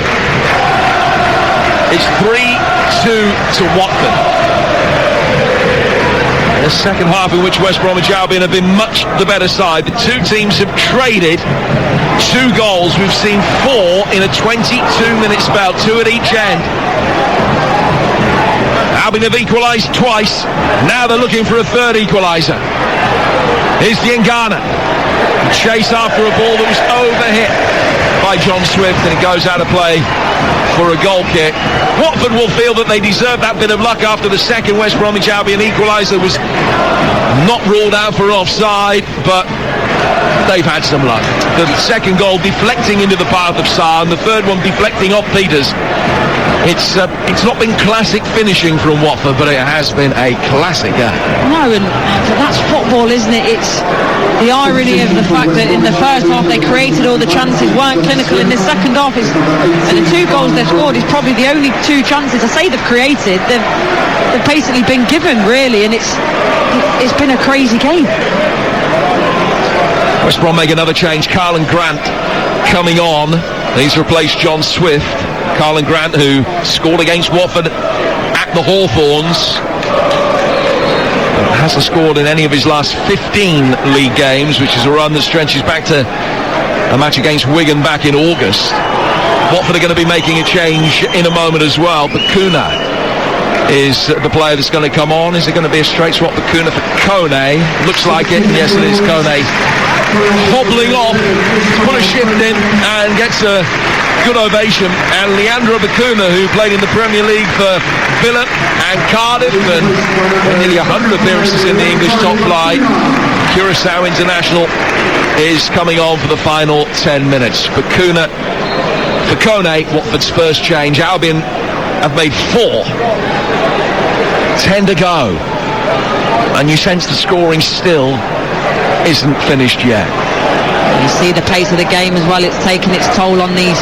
It's 3-2 to Watford. The second half in which West Bromwich Albion have been much the better side. The 2 teams have traded 2 goals. We've seen 4 in a 22-minute spell, 2 at each end. Albion have equalised twice. Now they're looking for a 3rd equaliser. Here's Diangana. Chase after a ball that was overhit by John Swift, and it goes out of play for a goal kick. Watford will feel that they deserve that bit of luck after the second West Bromwich Albion equaliser was Not ruled out for offside, but they've had some luck. The second goal deflecting into the path of Sarr, and the third one deflecting off Peters. It's not been classic finishing from Watford, but it has been a classic game. No, and that's football, isn't it? It's the irony of the fact that in the first half they created all the chances, weren't clinical. In the second half, and the 2 goals they've scored is probably the only 2 chances. I say they've created, they've basically been given, really, and it's been a crazy game. West Brom make another change. Carlin Grant coming on. He's replaced John Swift. Carlin Grant, who scored against Watford at the Hawthorns, hasn't scored in any of his last 15 league games, which is a run that stretches back to a match against Wigan back in August. Watford are going to be making a change in a moment as well. Bakuna is the player that's going to come on. Is it going to be a straight swap, Bakuna for Kone? Looks like it. Yes, it is. Kone hobbling off, put a shift in and gets a good ovation. And Leandro Bakuna, who played in the Premier League for Villa and Cardiff and nearly 100 appearances in the English top flight, Curaçao international, is coming on for the final 10 minutes. Bakuna for Kone, Watford's first change. Albion have made 4. 10 to go. And you sense the scoring still isn't finished yet. You see the pace of the game as well. It's taken its toll on these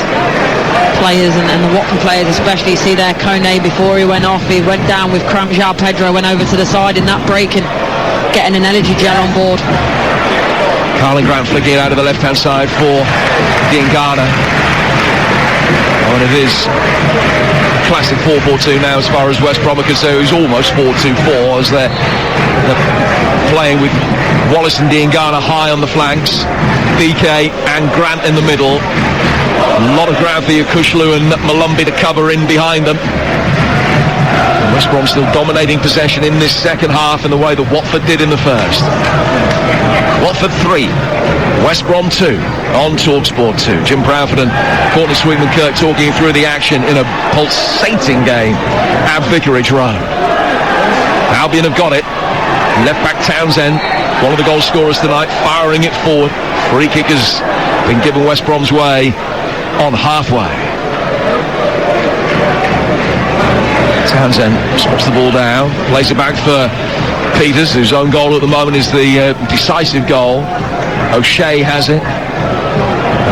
players and the Watford players especially. You see there Kone, before he went off, he went down with cramp. João Pedro went over to the side in that break and getting an energy gel on board. Carlin Grant flicking it out of the left hand side for Diangana. One of his classic 4-4-2 now as far as West Brom are concerned. It's almost 4-2-4 as they're playing with Wallace and Diangana high on the flanks, BK and Grant in the middle. A lot of ground for Kushlu and Malumbi to cover in behind them. And West Brom still dominating possession in this second half in the way that Watford did in the first. Watford 3, West Brom 2 on Talksport 2. Jim Proudfoot and Courtney Sweetman-Kirk talking through the action in a pulsating game at Vicarage Road. Albion have got it. Left back Townsend, one of the goal scorers tonight, firing it forward. Free kick has been given West Brom's way on halfway. Townsend spots the ball down, plays it back for Peters, whose own goal at the moment is the decisive goal. O'Shea has it.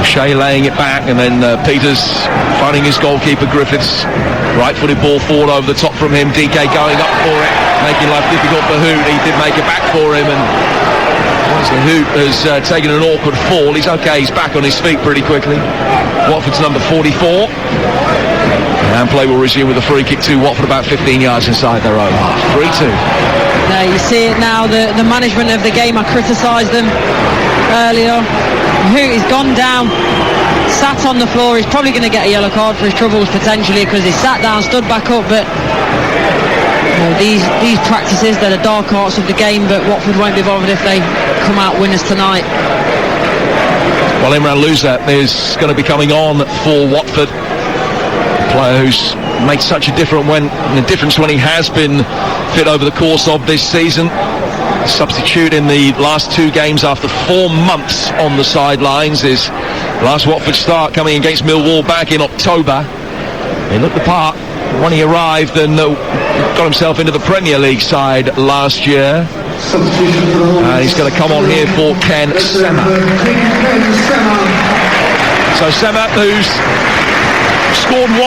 O'Shea laying it back, and then Peters finding his goalkeeper Griffiths. Right-footed ball forward over the top from him. DK going up for it, making life difficult for Hoot. He did make it back for him, and Hoot has taken an awkward fall. He's okay, he's back on his feet pretty quickly. Watford's number 44. And play will resume with a free kick to Watford about 15 yards inside their own half. 3-2. Now you see it now, the management of the game. I criticised them earlier. Hoot has gone down, sat on the floor. He's probably going to get a yellow card for his troubles potentially, because he sat down, stood back up. But these practices, they're the dark arts of the game, but Watford won't be bothered if they come out winners tonight. Well, Imran Louza is going to be coming on for Watford, a player who's made such a difference when he has been fit over the course of this season. Substitute in the last 2 games after 4 months on the sidelines. His last Watford start coming against Millwall back in October. He looked the part when he arrived and got himself into the Premier League side last year. And he's going to come on here for Ken Sema. So Sema, who's scored 1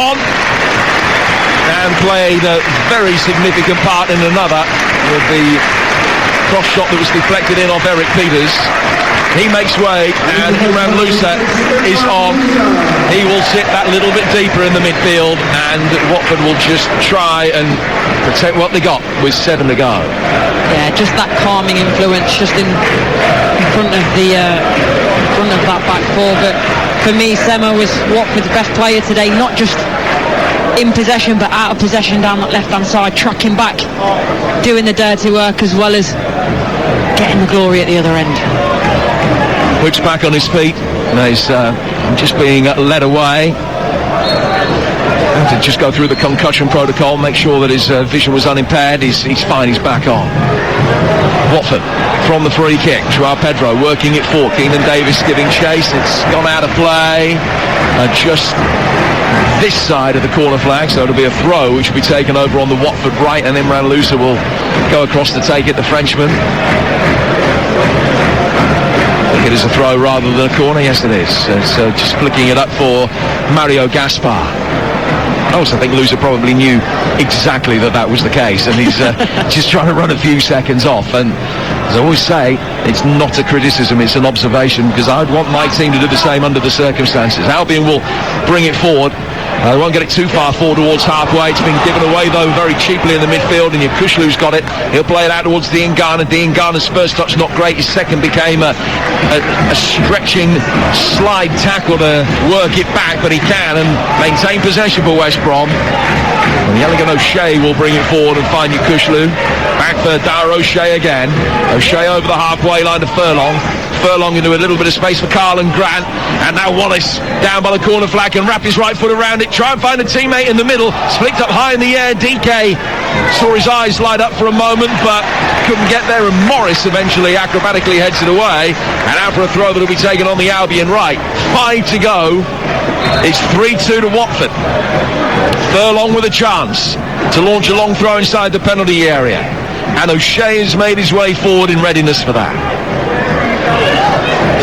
and played a very significant part in another with the cross shot that was deflected in off Eric Peters. He makes way, and Imran Louza is on. He will sit that little bit deeper in the midfield, and Watford will just try and protect what they got with 7 to go. Yeah, just that calming influence just in front of that back four. But for me, Sema was Watford's best player today, not just in possession but out of possession down that left hand side, tracking back, doing the dirty work as well as getting the glory at the other end. Hook's back on his feet and he's just being led away. Had to just go through the concussion protocol, make sure that his vision was unimpaired. He's fine, he's back on. Watford from the free kick. Joao Pedro working it for Keenan Davis, giving chase. It's gone out of play. Just this side of the corner flag, so it'll be a throw which will be taken over on the Watford right, and Imran Louza will go across to take it, the Frenchman. It is a throw rather than a corner. Yes, it is. So just flicking it up for Mario Gaspar. I also think Louza probably knew exactly that was the case, and he's just trying to run a few seconds off. And as I always say, it's not a criticism, it's an observation, because I'd want my team to do the same under the circumstances. Albion will bring it forward. They won't get it too far forward towards halfway. It's been given away, though, very cheaply in the midfield, and Yakushlu's got it. He'll play it out towards Diangana. Diangana's first touch not great. His second became a stretching slide tackle to work it back, but he can and maintain possession for West Brom. And the elegant O'Shea will bring it forward and find Yakushlu. Back for Dara O'Shea again. O'Shea over the halfway line to Furlong. Furlong into a little bit of space for Carl and Grant, and now Wallace down by the corner flag can wrap his right foot around it, try and find a teammate in the middle. It's flicked up high in the air. DK saw his eyes light up for a moment but couldn't get there, and Morris eventually acrobatically heads it away, and out for a throw that'll be taken on the Albion right. 5 to go. It's 3-2 to Watford. Furlong with a chance to launch a long throw inside the penalty area, and O'Shea has made his way forward in readiness for that.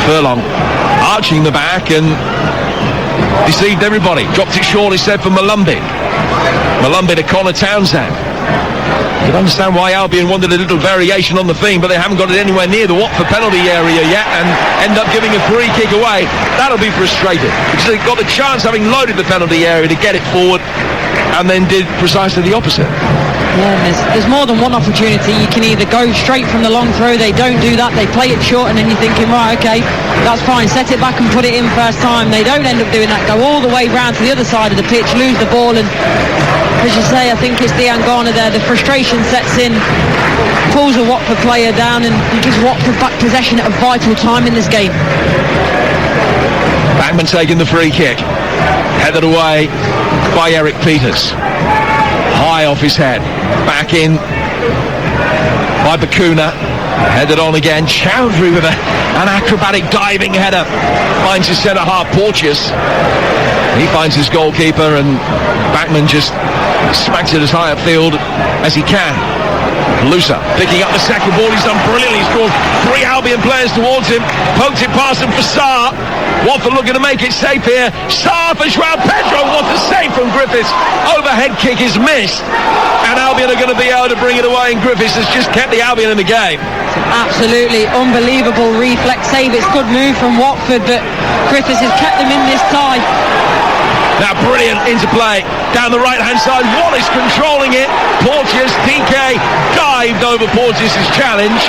Furlong arching the back and deceived everybody. Dropped it short instead for Malumbi. Malumbi to Connor Townsend. You can understand why Albion wanted a little variation on the theme, but they haven't got it anywhere near the Watford penalty area yet, and end up giving a free kick away. That'll be frustrating, because they've got the chance, having loaded the penalty area, to get it forward, and then did precisely the opposite. Yeah, there's more than one opportunity. You can either go straight from the long throw. They don't do that. They play it short, and then you're thinking, right, okay, that's fine. Set it back and put it in first time. They don't end up doing that. Go all the way round to the other side of the pitch, lose the ball, and as you say, I think it's Diangana there. The frustration sets in, pulls a Watford player down, and gives Watford back possession at a vital time in this game. Backman taking the free kick, headed away by Eric Peters. High off his head, back in by Bakuna, headed on again. Chowdhury with an acrobatic diving header, finds his centre half Porteous. He finds his goalkeeper, and Backman just smacks it as high upfield as he can. Louza picking up the second ball. He's done brilliantly. He's drawn 3 Albion players towards him, poked it past him for Sarr. Watford looking to make it safe here. Sarr for Joao Pedro. What a save from Griffiths. Overhead kick is missed, and Albion are going to be able to bring it away, and Griffiths has just kept the Albion in the game. Absolutely unbelievable reflex save. It's good move from Watford, but Griffiths has kept them in this tie. Now brilliant interplay down the right hand side. Wallace controlling it. Porteous, DK dived over Porteous' challenge.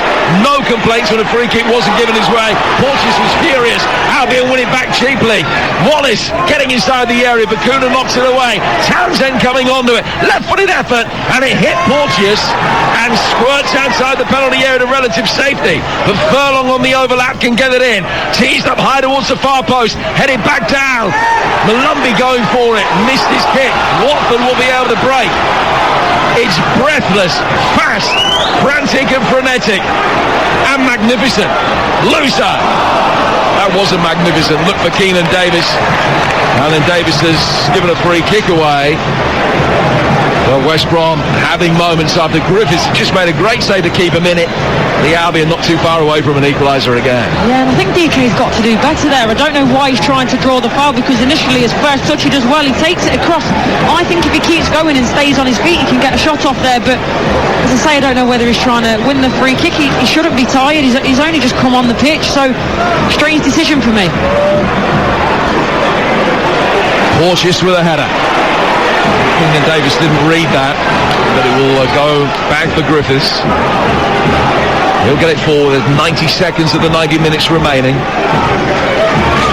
No complaints when a free kick wasn't given his way. Porteous was furious. Albion win it back cheaply. Wallace getting inside the area. Bakuna knocks it away. Townsend coming onto it. Left-footed effort, and it hit Porteous and squirts outside the penalty area to relative safety. But Furlong on the overlap can get it in. Teased up high towards the far post. Headed back down. Malumbi going for it, missed his kick. Watford will be able to break. It's breathless, fast, frantic and frenetic, and magnificent. Louza, that wasn't magnificent. Look for Keenan Davis, and then Davis has given a free kick away. Well, West Brom having moments after Griffiths just made a great save to keep him in it. The Albion not too far away from an equaliser again. Yeah, and I think DK's got to do better there. I don't know why he's trying to draw the foul, because initially his first touch he does well. He takes it across. I think if he keeps going and stays on his feet, he can get a shot off there. But as I say, I don't know whether he's trying to win the free kick. He shouldn't be tired. He's only just come on the pitch. So strange decision for me. Porteous with a header. Keenan Davis didn't read that, but it will go back for Griffiths. He'll get it forward. 90 seconds of the 90 minutes remaining.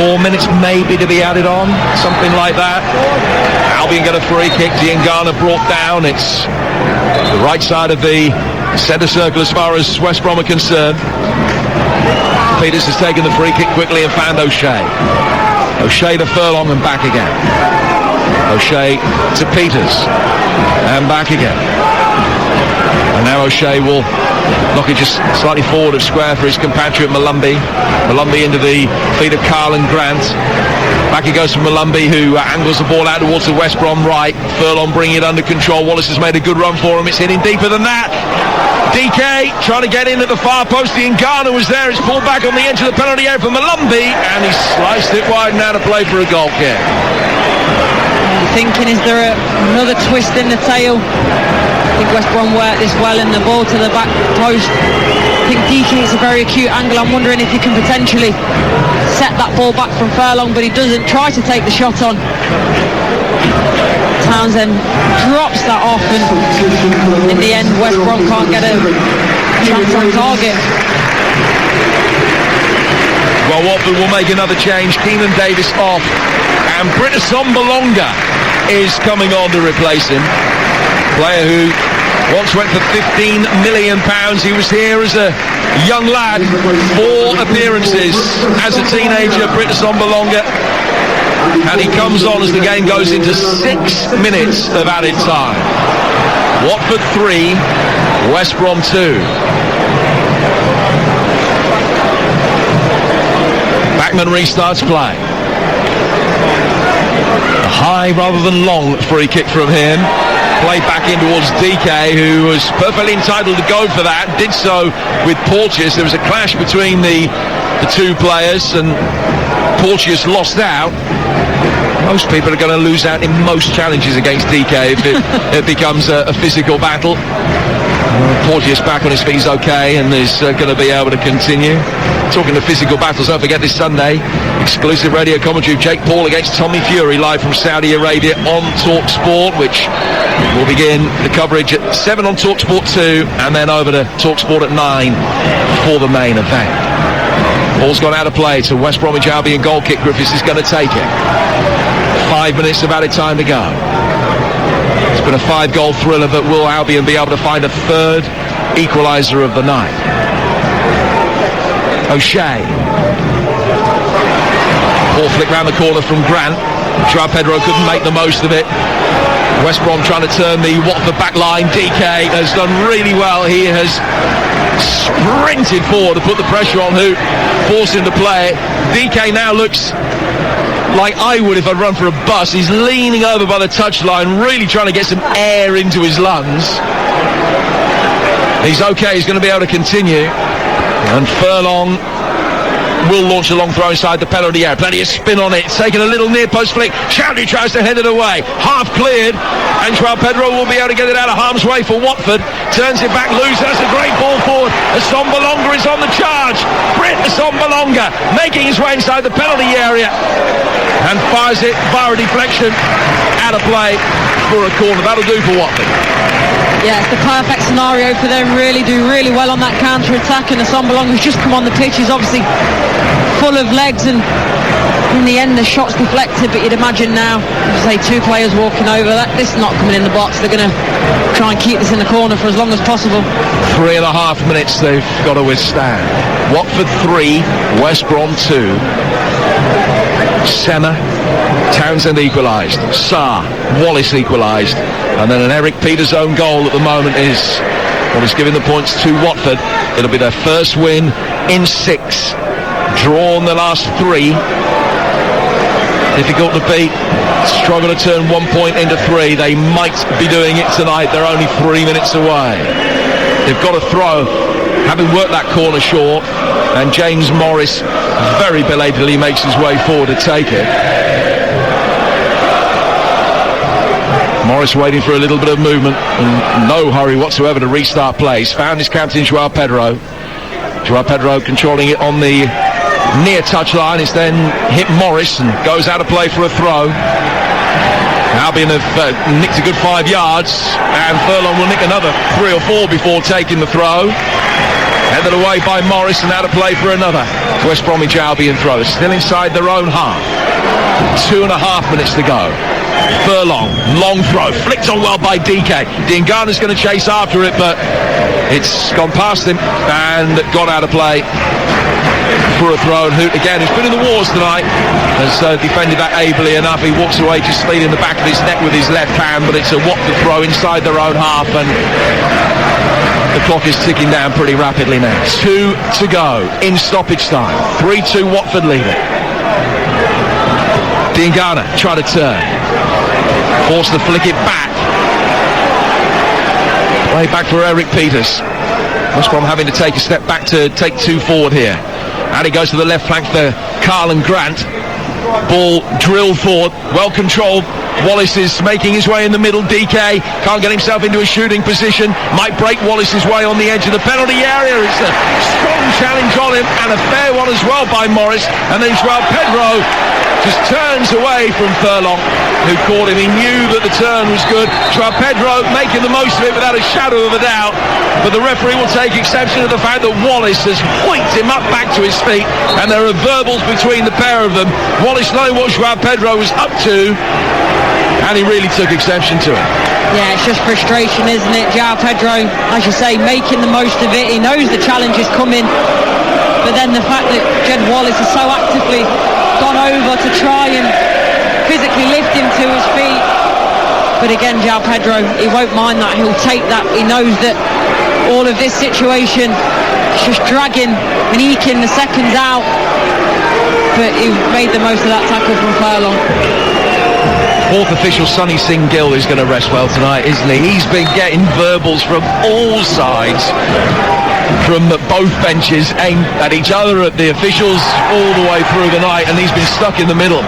4 minutes maybe to be added on, something like that. Albion get a free kick. Diangana brought down. It's the right side of the centre circle as far as West Brom are concerned. Peters has taken the free kick quickly and found O'Shea. O'Shea to Furlong and back again. O'Shea to Peters. And back again. And now O'Shea will knock it just slightly forward of square for his compatriot Malumbi. Malumbi into the feet of Carl and Grant. Back it goes from Malumbi, who angles the ball out towards the West Brom right. Furlong bringing it under control. Wallace has made a good run for him. It's hitting deeper than that. DK trying to get in at the far post. Ngana was there. It's pulled back on the edge of the penalty area for Malumbi, and he sliced it wide and out of play for a goal kick. Thinking, is there another twist in the tail? I think West Brom worked this well in the ball to the back post. I think DK is a very acute angle. I'm wondering if he can potentially set that ball back from Furlong, but he doesn't. Try to take the shot on. Townsend drops that off, and in the end West Brom can't get a chance on target. Well, Watford will make another change. Keenan Davis off, and Britta Sombolonga is coming on to replace him. Player who once went for £15 million. He was here as a young lad, 4 appearances as a teenager, Britta Sombolonga, and he comes on as the game goes into 6 minutes of added time. Watford 3, West Brom 2. Backman restarts play. A high rather than long free kick from him. Played back in towards DK, who was perfectly entitled to go for that. Did so with Porteous. There was a clash between the two players, and Porteous lost out. Most people are going to lose out in most challenges against DK if it becomes a physical battle. Porteous back on his feet is okay and is going to be able to continue. Talking of physical battles, don't forget this Sunday, exclusive radio commentary of Jake Paul against Tommy Fury live from Saudi Arabia on Talksport, which will begin the coverage at 7 on Talksport 2 and then over to Talksport at 9 for the main event. Ball's gone out of play to West Bromwich Albion goal kick. Griffiths is going to take it. 5 minutes of added time to go. It's been a 5-goal thriller, but will Albion be able to find a third equaliser of the night? O'Shea. Ball flick round the corner from Grant. Joao Pedro couldn't make the most of it. West Brom trying to turn the Watford back line. DK has done really well. He has sprinted forward to put the pressure on Hoot, force him to play it. DK now looks like I would if I'd run for a bus. He's leaning over by the touchline, really trying to get some air into his lungs. He's okay, he's going to be able to continue. And Furlong will launch a long throw inside the penalty area. Plenty of spin on it. It's taken a little near post flick. Chowdhury tries to head it away. Half cleared. And Joao Pedro will be able to get it out of harm's way for Watford. Turns it back loose. That's a great ball forward. Sombolonga is on the charge. Britt Sombolonga making his way inside the penalty area. And fires it via a deflection. Out of play for a corner. That'll do for Watford. Yeah, it's the perfect scenario for them. Really do really well on that counter-attack, and Sombolonga who's just come on the pitch is obviously full of legs, and in the end the shot's deflected, but you'd imagine now, say 2 players walking over, this is not coming in the box. They're going to try and keep this in the corner for as long as possible. 3.5 minutes they've got to withstand. Watford 3, West Brom 2. Senna, Townsend equalised. Sarr, Wallace equalised. And then an Eric Peters own goal at the moment is what is giving the points to Watford. It'll be their first win in 6. Drawn the last 3. Difficult to beat. Struggle to turn 1 point into 3. They might be doing it tonight. They're only 3 minutes away. They've got to throw, having worked that corner short, and James Morris very belatedly makes his way forward to take it. Morris waiting for a little bit of movement and no hurry whatsoever to restart play. He's found his captain Joao Pedro. Joao Pedro controlling it on the near touchline. It's then hit Morris and goes out of play for a throw. Albion have nicked a good 5 yards, and Furlong will nick another 3 or 4 before taking the throw. Headed away by Morris and out of play for another West Bromwich Albion throw. Still inside their own half. 2.5 minutes to go. Furlong, long throw, flicked on well by DK. Ngana's going to chase after it, but it's gone past him and got out of play for a throw, and Hoot again, who's been in the wars tonight, has defended that ably enough. He walks away just leading the back of his neck with his left hand, but it's a Watford throw inside their own half, and the clock is ticking down pretty rapidly now. 2 to go in stoppage time. 3-2 Watford lead it. Diangana try to turn, forced to flick it back. Way back for Eric Peters. West Brom having to take a step back to take 2 forward here. And he goes to the left flank for Carlin Grant. Ball drilled forward, well controlled. Wallace is making his way in the middle. DK can't get himself into a shooting position. Might break Wallace's way on the edge of the penalty area. It's a strong challenge on him, and a fair one as well by Morris. And then Joao Pedro just turns away from Furlong, who caught him. He knew that the turn was good. Joao Pedro making the most of it without a shadow of a doubt. But the referee will take exception to the fact that Wallace has hoiked him up back to his feet, and there are verbals between the pair of them. Wallace knowing what Joao Pedro was up to, and he really took exception to it. Yeah, it's just frustration, isn't it? Joao Pedro, as you say, making the most of it. He knows the challenge is coming, but then the fact that Jed Wallace has so actively gone over to try and physically lift him to his feet. But again, Joao Pedro, he won't mind that. He'll take that. He knows that all of this situation is just dragging and eking the seconds out. But he made the most of that tackle from Furlong. Fourth official Sonny Singh Gill is going to rest well tonight, isn't he? He's been getting verbals from all sides, from both benches, aimed at each other, at the officials, all the way through the night, and he's been stuck in the middle.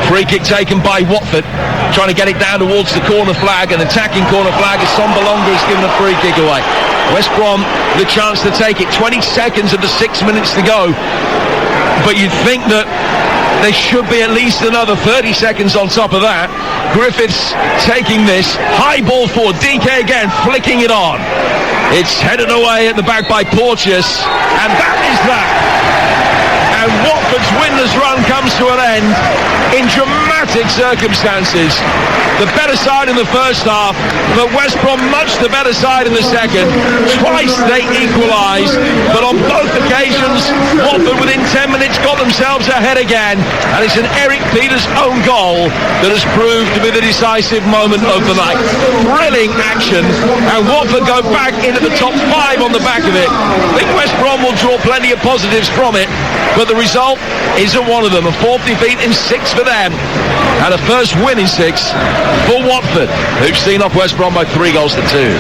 Free kick taken by Watford, trying to get it down towards the corner flag, and attacking corner flag as Sombalonga has given a free kick away. West Brom the chance to take it, 20 seconds of the 6 minutes to go, but you'd think that there should be at least another 30 seconds on top of that. Griffiths taking this, high ball forward, DK again flicking it on. It's headed away at the back by Porteous, and that is that. And Watford's winless run comes to an end in dramatic circumstances. The better side in the first half, but West Brom much the better side in the second. Twice they equalised, but on both occasions, Watford within 10 minutes got themselves ahead again. And it's an Eric Peters own goal that has proved to be the decisive moment of the night. Thrilling action, and Watford go back into the top 5 on the back of it. I think West Brom will draw plenty of positives from it, but the result isn't one of them. A 4th defeat in 6 for them, and a first win in 6 for Watford, who've seen off West Brom by 3 goals to 2.